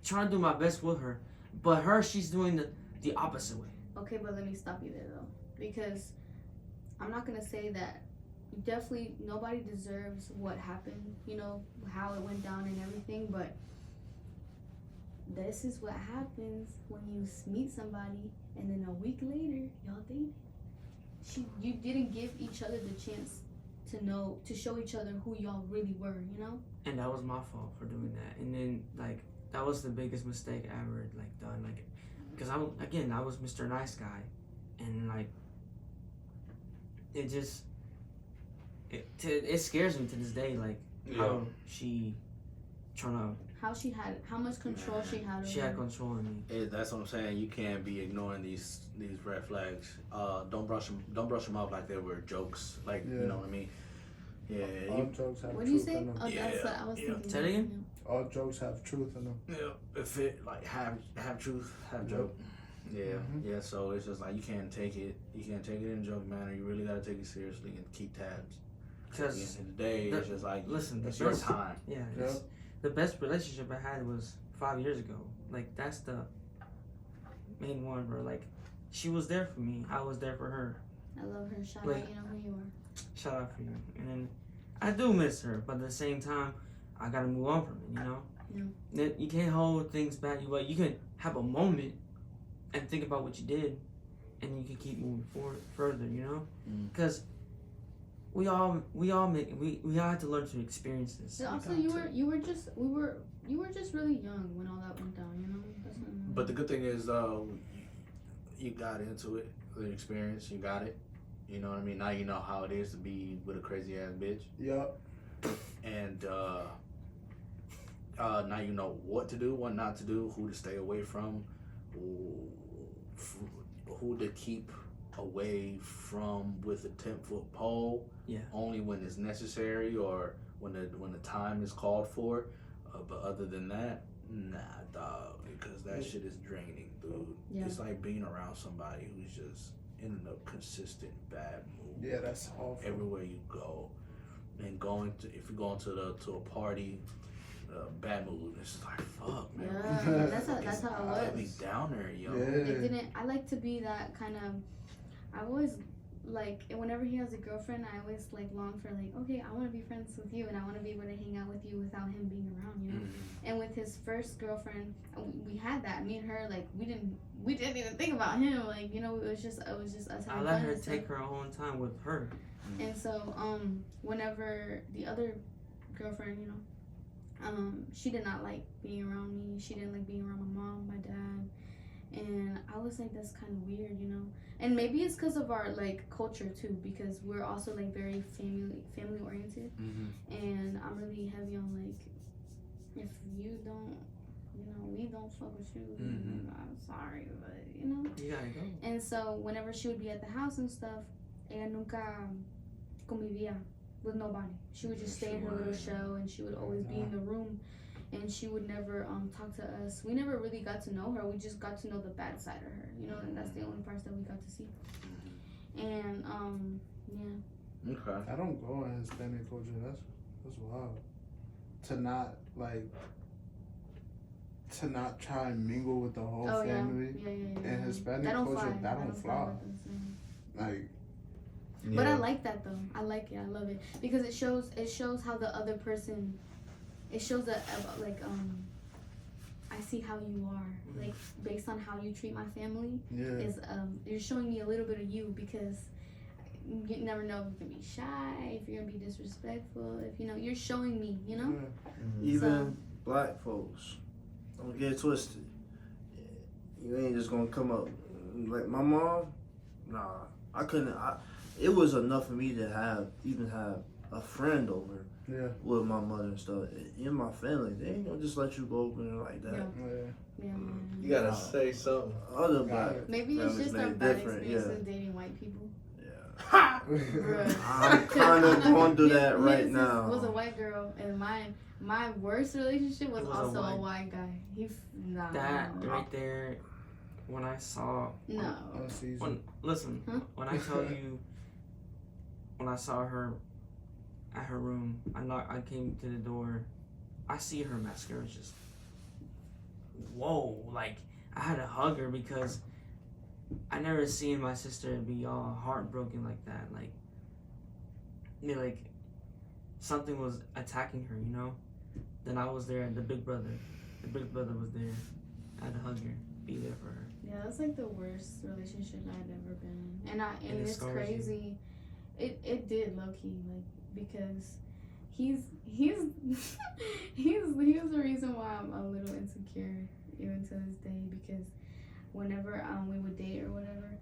trying to do my best with her, but she's doing the opposite way. Okay, but let me stop you there, though. Because I'm not going to say that definitely nobody deserves what happened, how it went down and everything, but this is what happens when you meet somebody and then a week later y'all dated. You didn't give each other the chance to show each other who y'all really were, And that was my fault for doing that. And then, like, that was the biggest mistake I ever, like, done. Like, because I was Mr. Nice Guy, and like, it scares me to this day, like, how she how much control she had over she had control on me. That's what I'm saying. You can't be ignoring these red flags. Don't brush them off like they were jokes. Like, you know what I mean? Yeah. All jokes have what do you truth say? in them. Oh, that's what I was thinking. Say it again? All jokes have truth in them. Yeah. If it like have truth, have joke. Yeah. Mm-hmm. Yeah. So it's just like you can't take it in a joke manner. You really gotta take it seriously and keep tabs. Because at the end of the day, it's just like, listen, it's your time. Yeah. The best relationship I had was 5 years ago. Like, that's the main one, bro. Like, she was there for me. I was there for her. I love her. Shout Like, out, you know who you are. Shout out for you. And then I do miss her, but at the same time, I gotta move on from it, Yeah. You can't hold things back. You can have a moment and think about what you did, and you can keep moving forward further, Because we all had to learn to experience this. And also, you were just really young when all that went down, But the good thing is, you got into it, the experience. You got it. You know what I mean? Now you know how it is to be with a crazy ass bitch. Yup. And now you know what to do, what not to do, who to stay away from, who to keep away from with a 10-foot pole. Yeah. Only when it's necessary or when the time is called for. But other than that, nah, dog, because that shit is draining, dude. Yeah. It's like being around somebody who's just in a consistent bad mood. Yeah, that's awful. Everywhere you go, and if you're going to a party, bad mood. It's just like, fuck, man. Yeah, that's how it was. I'd be downer, yo. Yeah. I like to be that kind of. I always like, and whenever he has a girlfriend, I always like long for like, okay, I want to be friends with you, and I want to be able to hang out with you without him being around, Mm-hmm. And with his first girlfriend, we had that. Me and her, like, we didn't even think about him, like, it was just us. I let her take her own time with her. And so, whenever the other girlfriend, she did not like being around me. She didn't like being around my mom, my dad. And I was like, that's kind of weird, And maybe it's because of our, like, culture, too. Because we're also, like, very family-oriented. Mm-hmm. And I'm really heavy on, like, if you don't, we don't fuck with you. Mm-hmm. I'm sorry, but, You gotta go. And so, whenever she would be at the house and stuff, ella nunca convivía with nobody. She would just stay in her little shell, and she would always be in the room. and she would never talk to us. We never really got to know her. We just got to know the bad side of her, you know, and that's the only parts that we got to see. And yeah. Okay. I don't go in Hispanic culture. That's wild. To not try and mingle with the whole family. Yeah. In Hispanic that don't culture, fly. that don't fly. Like, Yeah. But I like that though. I like it. I love it because it shows how the other person. It shows that I see how you are, like based on how you treat my family. yeah. Is you're showing me a little bit of you because you never know if you're gonna be shy, if you're gonna be disrespectful, if you're showing me, you know. Yeah. Even black folks, don't get it twisted. You ain't just gonna come up like my mom. Nah, I couldn't. It was enough for me to even have a friend over. Yeah. With my mother and stuff. In my family, they ain't gonna just let you go over there like that. Yeah. You gotta say something. Other black Maybe it's families just made our it bad different, experiences dating white people. Yeah. Bruh. I'm kind of going through that right His now. was a white girl, and my worst relationship was It was also a a white guy. Nah. That right there, when I saw. No. Listen, Huh? when I tell you, when I saw her at her room, I came to the door, I see her mascara just, whoa, like, I had to hug her because I never seen my sister be all heartbroken like that, like something was attacking her, you know. Then I was there, the big brother was there. I had to hug her, be there for her. Yeah, that's like the worst relationship I'd ever been in, and it's scars crazy. It did low key, like, because he's he was the reason why I'm a little insecure even to this day, because whenever we would date or whatever,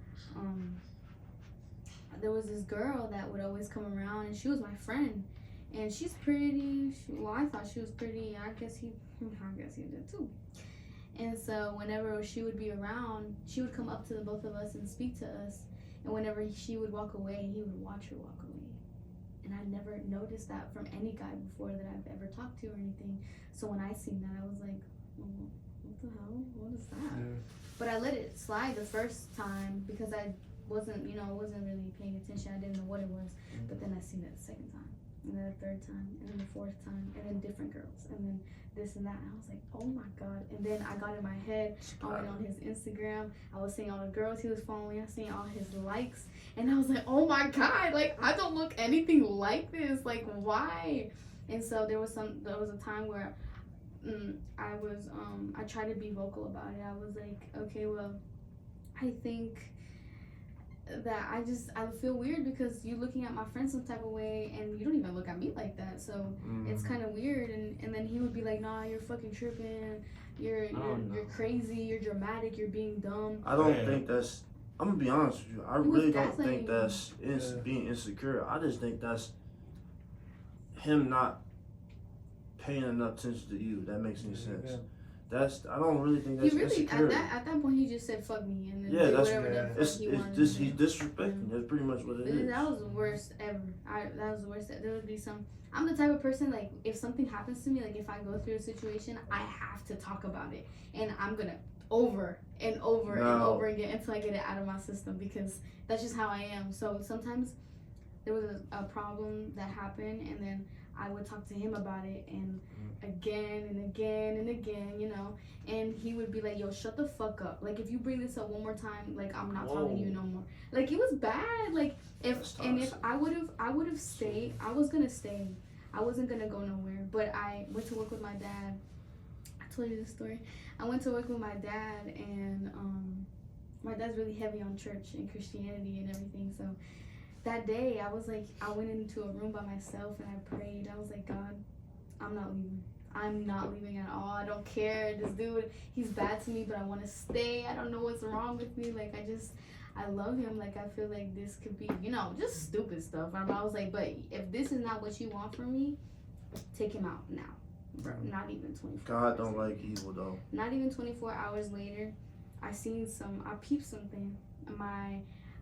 there was this girl that would always come around, and she was my friend, and she's pretty. I thought she was pretty. I guess he did too. And so whenever she would be around, she would come up to the both of us and speak to us. And whenever she would walk away, he would watch her walk away. And I never noticed that from any guy before that I've ever talked to or anything. So when I seen that, I was like, well, what the hell? What is that? Yeah. But I let it slide the first time because I wasn't really paying attention. I didn't know what it was. But then I seen it the second time, and then the third time, and then the fourth time, and then different girls, and then this and that. And I was like, oh my God. And then I got in my head. I went on his Instagram. I was seeing all the girls he was following. I was seeing all his likes. And I was like, oh my God, like, I don't look anything like this. Like, why? And so there was a time where I tried to be vocal about it. I was like, okay, well, I think that I feel weird because you're looking at my friend some type of way and you don't even look at me like that, so it's kind of weird. And then he would be like, nah, you're fucking tripping, you're crazy, you're dramatic, you're being dumb. I don't think that's, I'm gonna be honest with you, I really don't think that's being insecure. I just think that's him not paying enough attention to you. That makes any sense. I don't really think that's insecurity. At that point he just said fuck me and then did whatever the fuck he wanted. He's disrespecting. That's pretty much what it is. That was the worst ever. That was the worst. There would be some. I'm the type of person, like, if something happens to me, like if I go through a situation, I have to talk about it, and I'm gonna over and over again until I get it out of my system, because that's just how I am. So sometimes there was a problem that happened, and then I would talk to him about it, and again and again and again, you know, and he would be like, yo, shut the fuck up. Like, if you bring this up one more time, like, I'm not talking to you no more. Like, it was bad. Like, if I would have stayed, I was gonna stay. I wasn't gonna go nowhere. But I went to work with my dad. I told you this story. I went to work with my dad, and my dad's really heavy on church and Christianity and everything, so that day, I went into a room by myself and I prayed. I was like, God, I'm not leaving. I'm not leaving at all. I don't care. This dude, he's bad to me, but I want to stay. I don't know what's wrong with me. Like, I love him. Like, I feel like this could be, you know, just stupid stuff. I was like, but if this is not what you want from me, take him out now. Bro, not even 24 God hours don't later. like evil, though. Not even 24 hours later, I peeped something.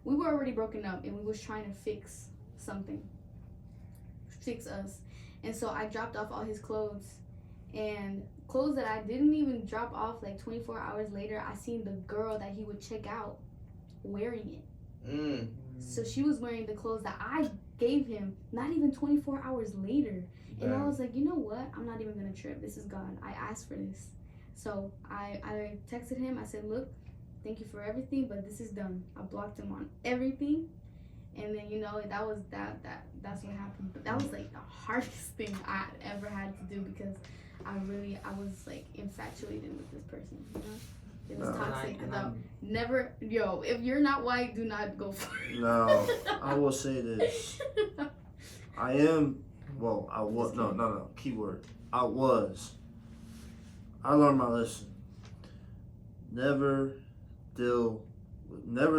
We were already broken up, and we was trying to fix something. Fix us. And so I dropped off all his clothes, And clothes that I didn't even drop off like 24 hours later, I seen the girl that he would check out wearing it. So she was wearing the clothes that I gave him not even 24 hours later. And I was like, you know what? I'm not even gonna trip. This is God. I asked for this. So I texted him. I said, look, thank you for everything, but this is done. I blocked him on everything. And then, you know, that's what happened. But that was like the hardest thing I ever had to do because I was like infatuated with this person, you know? It was toxic. Never, if you're not white, do not go for it. Now, I will say this. No, keyword. I learned my lesson. Never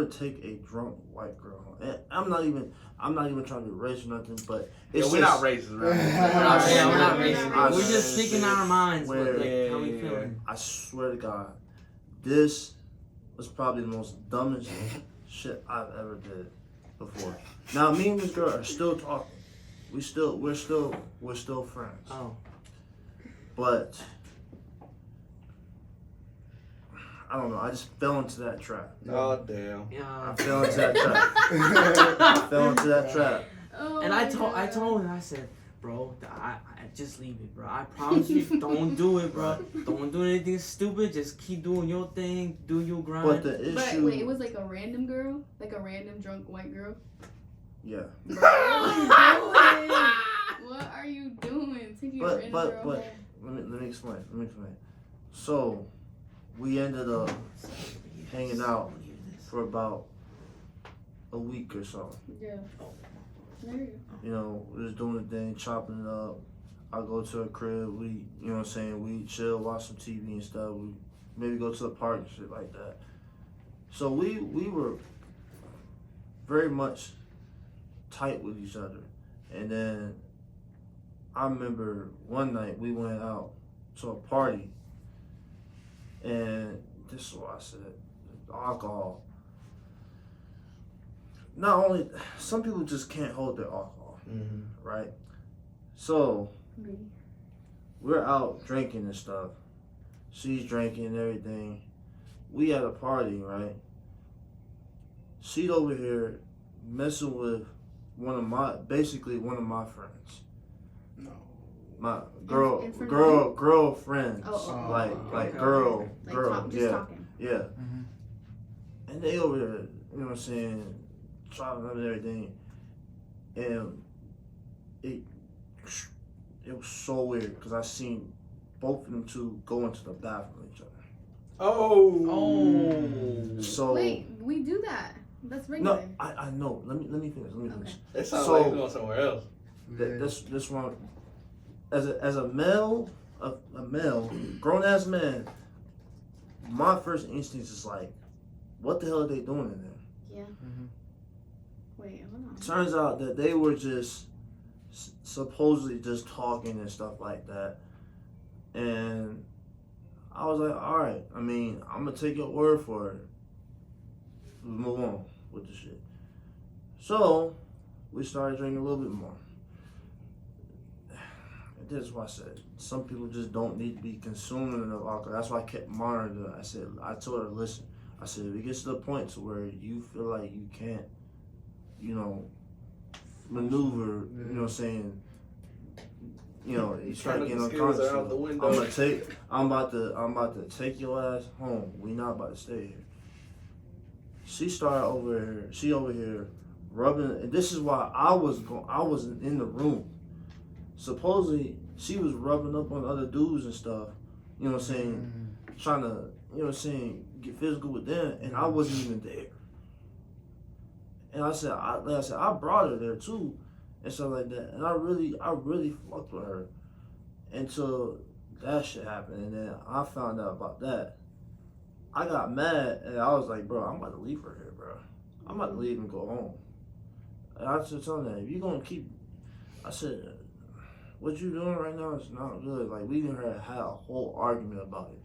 take a drunk white girl home. And I'm not even trying to be racist or nothing, but we're not racist, right? We're not racist. We're just speaking our minds with how we feeling. I swear to God, this was probably the most dumbest shit I've ever did before. Now me and this girl are still talking. We're still friends. Oh. But I don't know. I just fell into that trap. Oh damn! I fell into that trap. Oh, and I told him, I said, bro, I just leave it, bro. I promise you, don't do it, bro. Don't do anything stupid. Just keep doing your thing, do your grind. But the issue. But wait, it was like a random girl, like a random drunk white girl. Yeah. What are you doing? Taking a random but girl home? let me explain. So we ended up hanging out for about a week or so. Yeah. There you go. You know, we was doing the thing, chopping it up. I go to her crib, we chill, watch some TV and stuff. We maybe go to the park and shit like that. So we were very much tight with each other. And then I remember one night we went out to a party, and this is what I said, alcohol. Not only, some people just can't hold their alcohol, right? So, we're out drinking and stuff. She's drinking and everything. We at a party, right? She's over here messing with one of my friends. No. My girlfriends. Like girl, talking. yeah. And they over there, you know what I'm saying, chopping up and everything. And it was so weird because I seen both of them two go into the bathroom with each other. Oh. So wait, we do that. That's regular. No, I know. Let me finish. Okay. It sounds like you're going somewhere else. This one, as a male, grown ass man, my first instinct is like, what the hell are they doing in there? Yeah. Wait, hold on. Turns out that they were just supposedly just talking and stuff like that, and I was like, all right. I mean, I'm gonna take your word for it. Move on with the shit. So we started drinking a little bit more. And this is why I said some people just don't need to be consuming enough alcohol. That's why I kept monitoring her. I told her, listen. I said, if it gets to the point to where you feel like you can't, maneuver, you know what I'm saying, you start getting unconscious. I'm about to take your ass home. We not about to stay here. She over here rubbing, and this is why I wasn't in the room. Supposedly she was rubbing up on other dudes and stuff, you know what I'm saying, trying to, you know what I'm saying, get physical with them, and I wasn't even there. And I said, I brought her there too, and stuff like that. And I really fucked with her until that shit happened, and then I found out about that. I got mad, and I was like, bro, I'm about to leave her here, bro. I'm about to leave and go home. And I just told her, if you're gonna keep, I said, what you doing right now is not good. Like, we and her had a whole argument about it.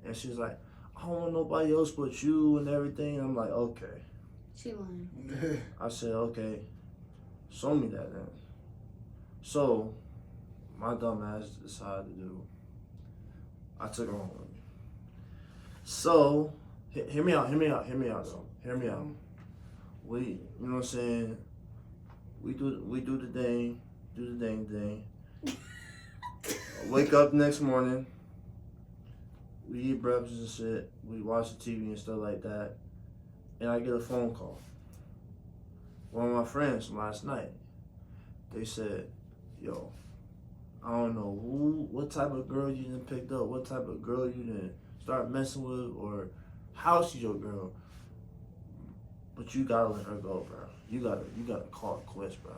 And she's like, I don't want nobody else but you and everything. I'm like, okay. She lying. I said, okay, show me that then. So, my dumb ass decided to do I took her home with me. So, hear me out though. Hear me out. We, you know what I'm saying? We do the thing, thing. Wake up next morning. We eat breakfast and shit. We watch the TV and stuff like that. And I get a phone call. One of my friends from last night. They said, yo, I don't know what type of girl you done picked up, what type of girl you done start messing with, or how she's your girl. But you gotta let her go, bro. You gotta call it quits, bro.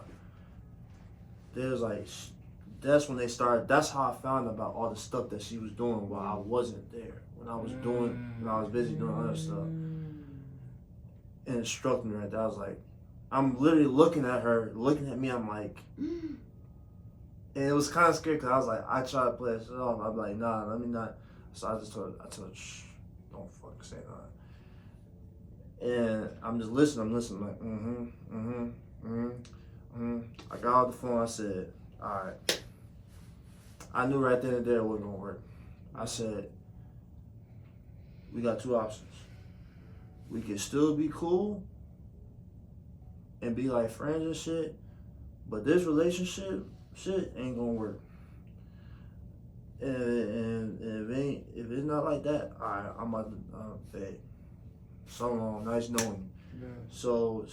There's like, that's when they started. That's how I found out about all the stuff that she was doing while I wasn't there. When I was busy doing other stuff. And it struck me right there. I was like, I'm literally looking at her, looking at me. I'm like, and it was kind of scary because I was like, I tried to play it off. I'm like, nah, let me not. So I told her, shh, don't fucking say nothing. And I'm just listening. I'm like, I got off the phone. I said, all right. I knew right then and there it wasn't gonna work. I said, we got two options. We can still be cool and be like friends and shit, but this relationship shit ain't gonna work. And if it's not like that, alright, I'm about to beg. So long, nice knowing you. Yeah. So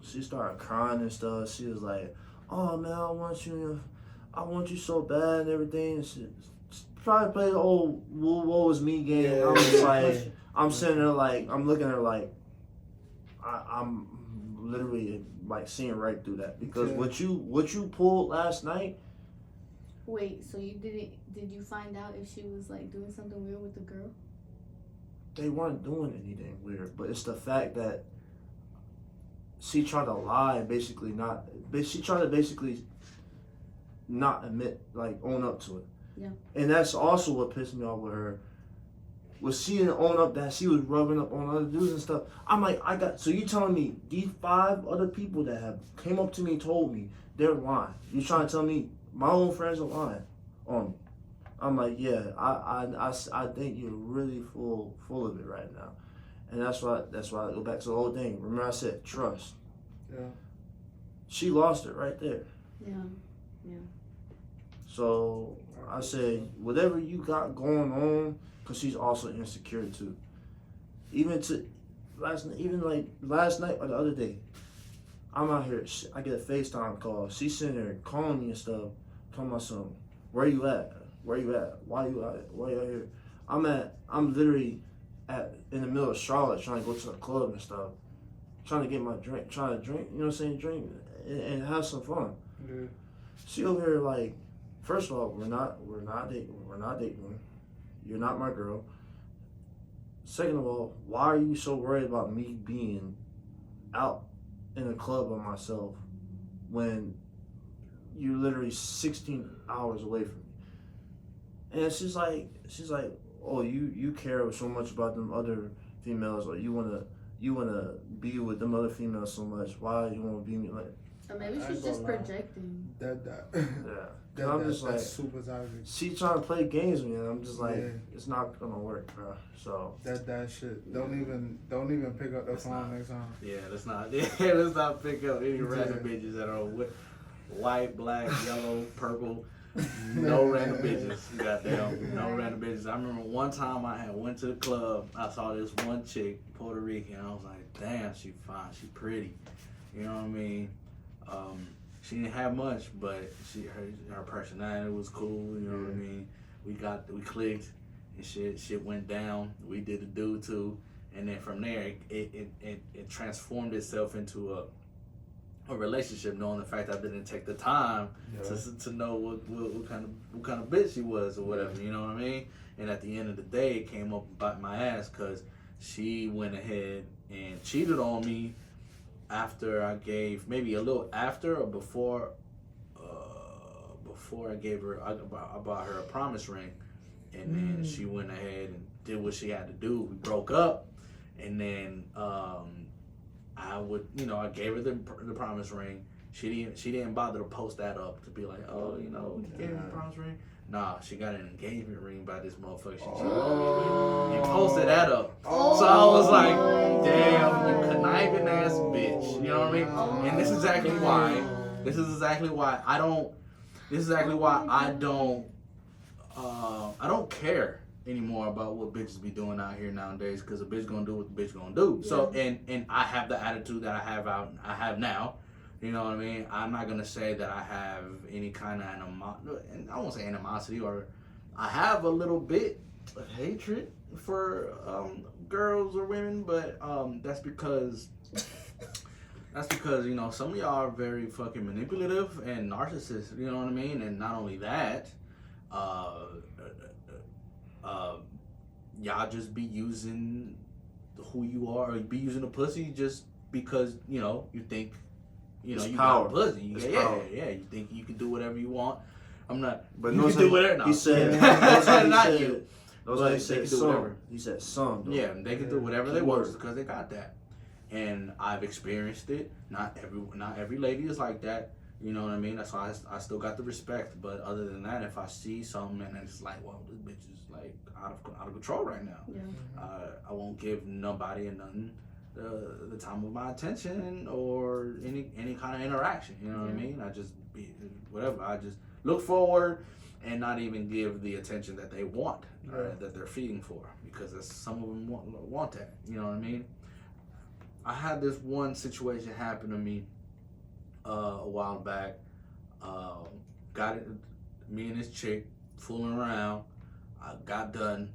she started crying and stuff. She was like, oh man, I want you so bad and everything. And she tried to play the old woe is me game. Yeah. I'm just like, I'm sitting there like, I'm looking at her like, I'm literally like seeing right through that because what you pulled last night. Wait, so did you find out if she was like doing something weird with the girl? They weren't doing anything weird, but it's the fact that she tried to lie and basically not admit, like own up to it. Yeah. And that's also what pissed me off with her. Was she didn't own up that she was rubbing up on other dudes and stuff. I'm like, so you telling me these 5 other people that have came up to me and told me they're lying. You trying to tell me my own friends are lying on me. I'm like, yeah, I think you're really full of it right now. And that's why I go back to the whole thing. Remember I said trust. Yeah. She lost it right there. Yeah. Yeah. So I said, whatever you got going on, because she's also insecure too. Even last night or the other day, I'm out here, I get a FaceTime call. She's sitting there calling me and stuff, talking about something. Where you at? Why you out here? I'm literally in the middle of Charlotte trying to go to the club and stuff. Trying to get my drink, you know what I'm saying, drink and have some fun. Yeah. She over here like, first of all, we're not dating. You're not my girl. Second of all, why are you so worried about me being out in a club by myself when you're literally 16 hours away from me? And she's like, oh, you care so much about them other females, or you wanna be with them other females so much. Why you wanna be me like? Or maybe she's just projecting. That. Yeah. I'm just like, super toxic. She trying to play games with me, and I'm just like, it's not gonna work, bro. So that shit. Don't even pick up the phone next time. Yeah, let's not pick up any random bitches that are white, black, yellow, purple. No random bitches. Goddamn, no random bitches. I remember one time I had went to the club. I saw this one chick, Puerto Rican. I was like, damn, she fine, she pretty. You know what I mean? She didn't have much, but her personality was cool. You know what I mean? We clicked, and shit went down. We did the do too, and then from there it transformed itself into a relationship, knowing the fact I didn't take the time to know what kind of bitch she was or whatever. You know what I mean? And at the end of the day, it came up and bite my ass because she went ahead and cheated on me. After I gave, maybe a little after or before I gave her, I bought her a promise ring, and then she went ahead and did what she had to do. We broke up, and then I gave her the promise ring. She didn't bother to post that up to be like, oh, you gave me the promise ring. Nah, she got an engagement ring by this motherfucker. She Oh. he posted that up. Oh. So I was like, my damn, you God. conniving ass bitch. You know what I mean? Oh And this is exactly my why. God. This is exactly why I don't. This is exactly why I don't. I don't care anymore about what bitches be doing out here nowadays, because a bitch gonna do what the bitch gonna do. Yeah. So and I have the attitude that I have now. You know what I mean? I'm not gonna say that I have any kind of and I won't say animosity, or I have a little bit of hatred for girls or women, but that's because you know, some of y'all are very fucking manipulative and narcissists. You know what I mean? And not only that, y'all just be using who you are, or be using the pussy just because, you know, you think, you know, It's you power. got a pussy. It's Yeah, power. yeah. You think you can do whatever you want. I'm not. But You notice can do how whatever. No. he said, Not he you. said, But he they said can do some. whatever. He said some. Though. Yeah, they can do whatever they Keyword. want because they got that. And I've experienced it. Not every lady is like that. You know what I mean? That's why I still got the respect. But other than that, if I see something and it's like, well, this bitch is like out of control right now, Yeah. I won't give nobody and nothing the time of my attention or any kind of interaction. You know what I mean? I just be whatever. I just look forward and not even give the attention that they want, that they're feeding for, because some of them want that. You know what I mean? I had this one situation happen to me a while back. Got it. Me and this chick fooling around. I got done.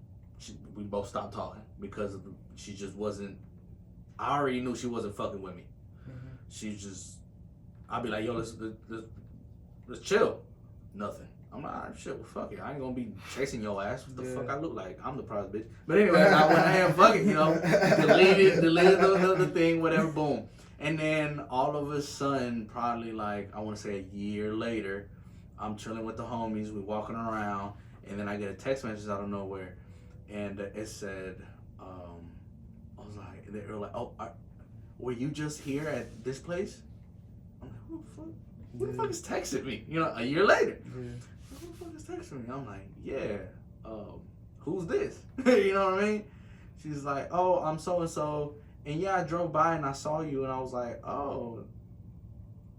We both stopped talking because she just wasn't. I already knew she wasn't fucking with me. Mm-hmm. She just. I'd be like, yo, let's chill. Nothing. I'm like, alright, shit, well, fuck it. I ain't gonna be chasing your ass. What the fuck I look like? I'm the prize bitch. But anyway, I went ahead, fuck it, you know. Deleted the thing, whatever, boom. And then all of a sudden, probably like, I want to say a year later, I'm chilling with the homies, we walking around, and then I get a text message out of nowhere. And it said, I was like, they were like, oh, were you just here at this place? I'm like, who the fuck? Who the fuck is texting me? You know, a year later. Who the fuck is texting me? I'm like, yeah, who's this? You know what I mean? She's like, oh, I'm so-and-so. And yeah, I drove by and I saw you and I was like, oh.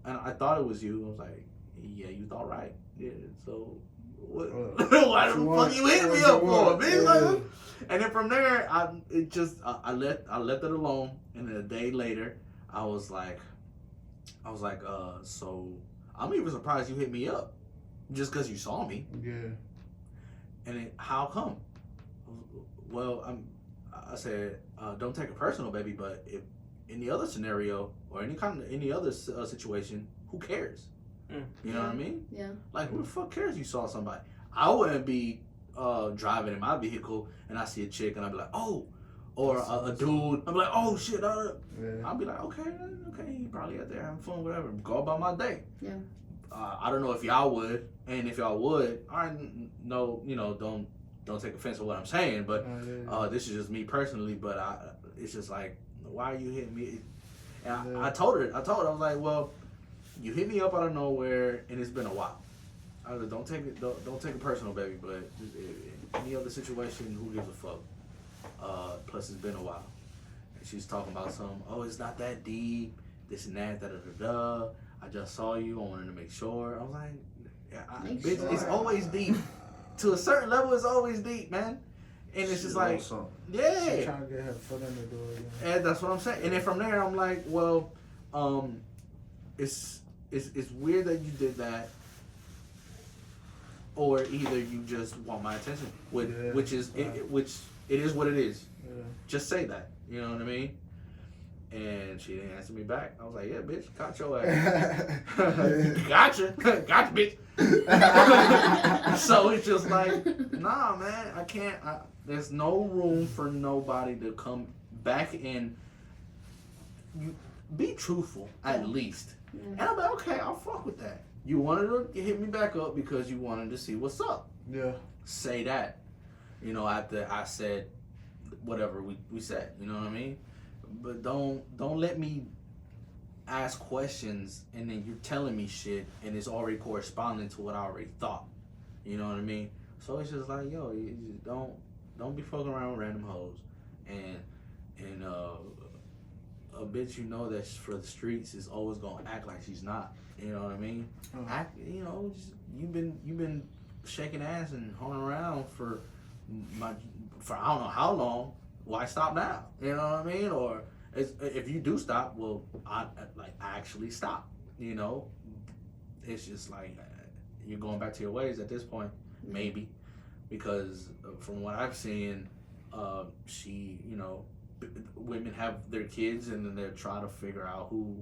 And I thought it was you. I was like, yeah, you thought right. Yeah, so what? Why the fuck you hit me up for, bitch? Like, and then from there, I left it alone. And then a day later, I was like, so I'm even surprised you hit me up, just because you saw me. Yeah. And how come? Well, I said, don't take it personal, baby. But if any other scenario or any other situation, who cares? You know what I mean? Yeah. Like, who the fuck cares you saw somebody? I wouldn't be driving in my vehicle and I see a chick and I'd be like, oh, or a dude. I'm like, oh shit. I'll be like, okay, he probably out there having fun, whatever. Go about my day. Yeah. I don't know if y'all would, and if y'all would, I know, you know, don't take offense to what I'm saying, but this is just me personally. But it's just like, why are you hitting me? And I told her, I was like, well, you hit me up out of nowhere, and it's been a while. I was like, don't take it personal, baby. But any other situation, who gives a fuck? Plus, it's been a while. And she's talking about oh, it's not that deep, this and that, da da da da. I just saw you. I wanted to make sure. I was like, bitch, sure. it's always deep. To a certain level, it's always deep, man. And it's just like, yeah. She's trying to get her foot in the door again. And that's what I'm saying. And then from there, I'm like, well, it's weird that you did that, or either you just want my attention, which is it is what it is. Yeah. Just say that. You know what I mean? And she didn't answer me back. I was like, yeah, bitch, got your ass. Gotcha, bitch. So it's just like, nah, man, I can't. There's no room for nobody to come back in. You be truthful at least. Yeah. And I'm like, okay, I'll fuck with that. You wanted to hit me back up because you wanted to see what's up. Yeah. Say that. You know, after I said whatever we said. You know what I mean? But don't let me ask questions and then you're telling me shit and it's already corresponding to what I already thought. You know what I mean? So it's just like, yo, you just don't be fucking around with random hoes, and a bitch you know that's for the streets is always gonna act like she's not. You know what I mean? Act, you know, just, you've been shaking ass and honing around for I don't know how long. Why stop now? You know what I mean? Or if you do stop, well, I actually stop. You know, it's just like you're going back to your ways at this point, maybe, because from what I've seen, she, you know, women have their kids and then they're trying to figure out who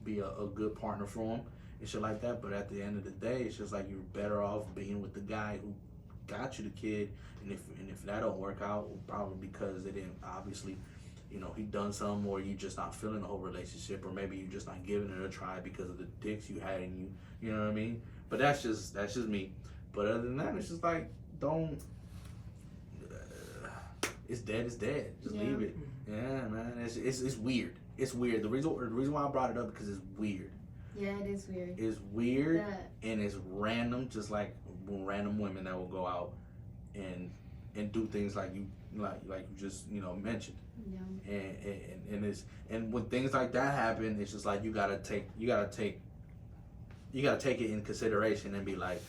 be a good partner for them and shit like that. But at the end of the day, it's just like you're better off being with the guy who got you the kid, and if that don't work out, probably because they didn't, obviously, you know, he done something, or you just not feeling the whole relationship, or maybe you just not giving it a try because of the dicks you had in you. You know what I mean? But that's just me. But other than that, it's just like, don't. It's dead. It's dead. Just leave it. Yeah, man. It's weird. It's weird. The reason why I brought it up because it's weird. Yeah, it is weird. It's weird and it's random, just like random women that will go out and do things like you just, you know, mentioned. Yeah. And when things like that happen, it's just like you gotta take it in consideration and be like,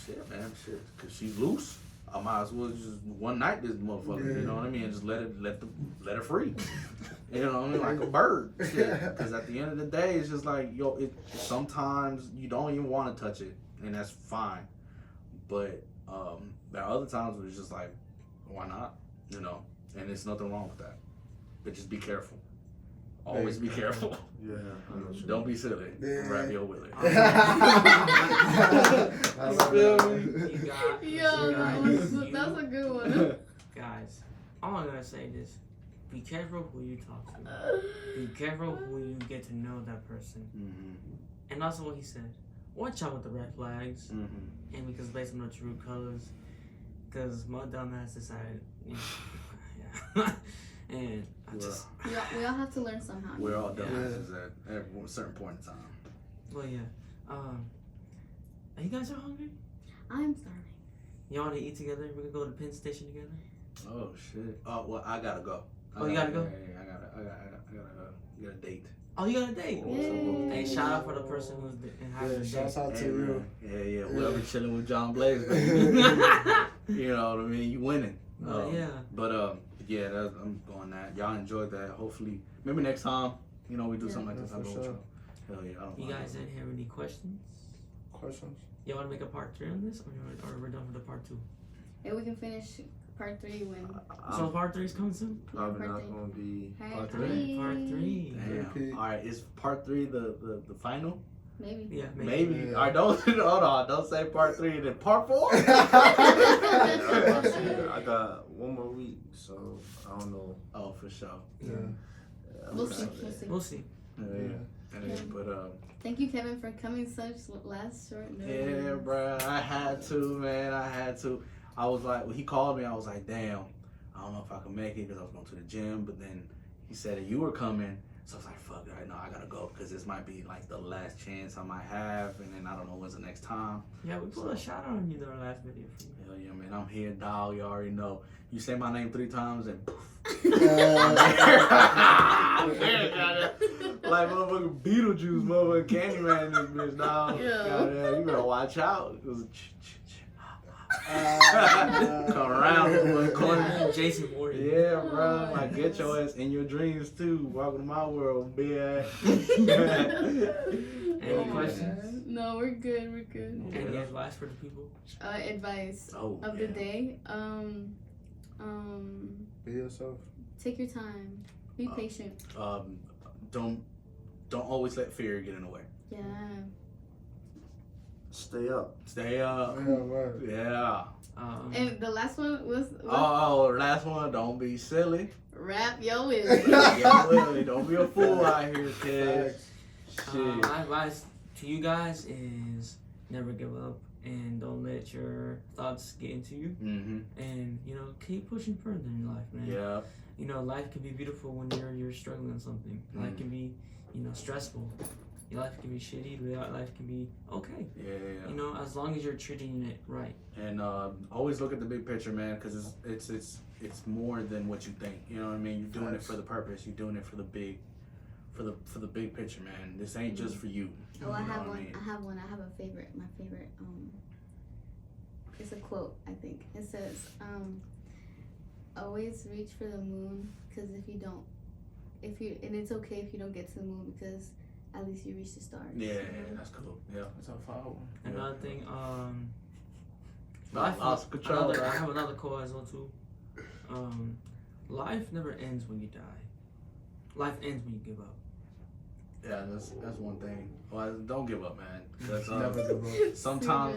shit, man, cause she's loose. I might as well just one night this motherfucker. Yeah. You know what I mean? And just let her free. You know what I mean? Like a bird. Because at the end of the day, it's just like, yo, sometimes you don't even want to touch it, and that's fine. But there are other times where it's just like, why not? You know, and there's nothing wrong with that. But just be careful. Always be careful. Yeah. Don't be silly. Grab your willy. That's a good one. Guys, all I'm gonna say is, be careful who you talk to. Be careful who you get to know that person. Mm-hmm. And also what he said, watch out with the red flags. Mm-hmm. And because based on the true colors, because my dumb ass decided, yeah. And we all have to learn somehow. We're all dumbasses at a certain point in time. Well, yeah. Are you guys are hungry? I'm starving. You want to eat together? We can go to Penn Station together. Oh shit! Oh well, I gotta go. You gotta go? Yeah, I got a date. Oh, you got a date? Hey, shout out for the person who's having a date. Shout out to you. Yeah. Whoever chilling with John Blaze, baby. You know what I mean? You winning. Yeah. But yeah, I'm going that. Y'all enjoyed that. Hopefully, maybe next time, you know, we do something like this. For sure. Hell yeah, I don't You guys didn't have any questions? You want to make a part 3 on this, or we're done with the part 2? Yeah, we can finish part 3 when. So part 3 is coming soon? Probably not going to be part 3. Part 3. Damn. All right, is part 3 the final? Maybe. Yeah, maybe. Yeah. All right, hold on. Don't say part 3 and then part 4. I got one more week, so I don't know. Oh, for sure. Yeah. We'll see. We'll see. Yeah. But thank you, Kevin, for coming such last short notice. yeah, bro. I had to, man. I was like, when he called me, I was like, damn, I don't know if I can make it because I was going to the gym. But then he said that you were coming. So I was like, fuck it, no, I gotta go because this might be like the last chance I might have, and then I don't know when's the next time. Yeah, we put a shout out on you in our last video. Hell yeah, man, I'm here, dog. You already know. You say my name 3 times and poof. Like motherfucking Beetlejuice, motherfucking Candyman in this bitch, dog. Yeah. You better watch out. Come around the corner. Jason Morgan. Yeah, bro. Like, get your ass in your dreams too. Welcome to my world, bitch. Any questions? No, we're good. Any advice for the people? Advice of the day. Be yourself. Take your time. Be patient. Don't always let fear get in the way. Yeah. Stay up. Yeah. And the last one was last one. Don't be silly. Rap yo is. Don't be a fool out here, kids. Shit. My advice to you guys is never give up and don't let your thoughts get into you. Mm-hmm. And keep pushing further in life, man. Yeah. Life can be beautiful when you're struggling with something. Life can be stressful. Your life can be shitty. Your life can be okay. Yeah. You know, as long as you're treating it right. And always look at the big picture, man, because it's more than what you think. You know what I mean? You're doing it for the purpose. You're doing it for the big, for the big picture, man. This ain't just for you. Oh, I You know have what one. mean? I have one. I have a favorite. My favorite. It's a quote. I think it says, "Always reach for the moon, because if you don't, and it's okay if you don't get to the moon, because at least you reach the stars." Yeah, that's cool. Yeah. That's a foul one. Another thing, Lost control, I right? have another quote as well too. Life never ends when you die. Life ends when you give up. Yeah, that's one thing. Well, don't give up, man. That's, Never give up.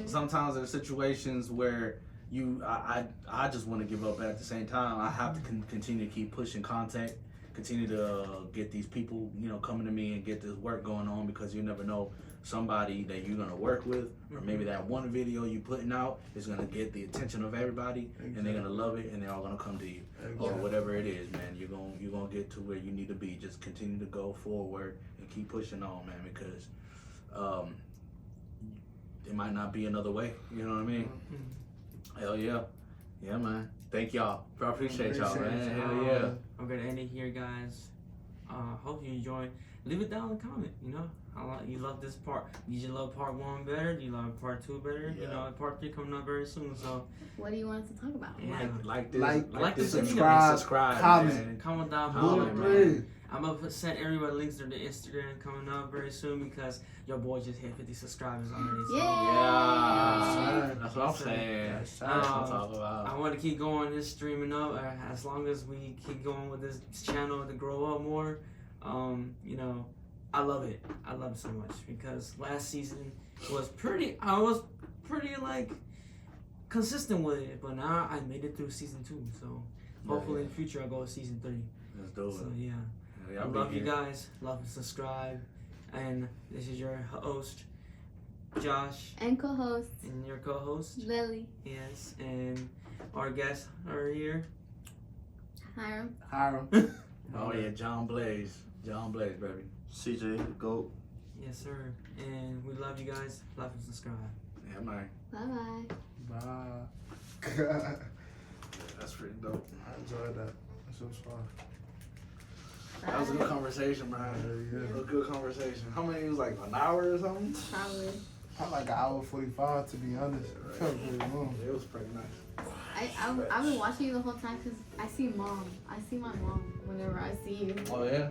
sometimes there's situations where I just want to give up, but at the same time I have to continue to keep pushing content, continue to get these people, you know, coming to me and get this work going on, because you never know, somebody that you're gonna work with, or maybe that one video you putting out is gonna get the attention of everybody, and they're gonna love it, and they're all gonna come to you, or whatever it is, man. You're gonna get to where you need to be. Just continue to go forward and keep pushing on, man, because it might not be another way. You know what I mean? Hell yeah, yeah, man. Thank y'all. I appreciate y'all, man. Hell yeah. I'm gonna end it here, guys. Hope you enjoyed. Leave it down in the comment. You know, you love this part. Did you love part 1 better? Do you love part 2 better? Yeah. You know, part 3 coming up very soon. So What do you want us to talk about? yeah, Like this, like this, this and video. subscribe, comment. man. comment down Comment, below. man. I'm gonna send everybody links to the Instagram coming up very soon, because your boy just hit 50 subscribers already. So Yeah, that's what I'm So, saying. That's That's what I'm talking about. I want to keep going this streaming up as long as we keep going with this channel to grow up more. You know, I love it. I love it so much, because last season was I was pretty like consistent with it, but now I made it through season 2. So hopefully in the future I'll go with season 3. Let's do it. So yeah. Yeah, I love you guys. Love and subscribe. And this is your host, Josh, And co-host and your co-host. Lily, Yes, and our guests are here. Hiram. Hiram. Oh yeah, John Blaze, baby. CJ, the GOAT. Yes, sir. And we love you guys. Love and subscribe. Yeah, man. Bye bye. Bye. That's pretty dope. I enjoyed that. This was fun. That was a good conversation, man. Yeah. A good conversation. How many? It was like an hour or something. Probably. Probably like an hour 45, to be honest. It felt pretty long. It was pretty nice. I've been watching you the whole time because I see mom. I see my mom whenever I see you. Oh yeah.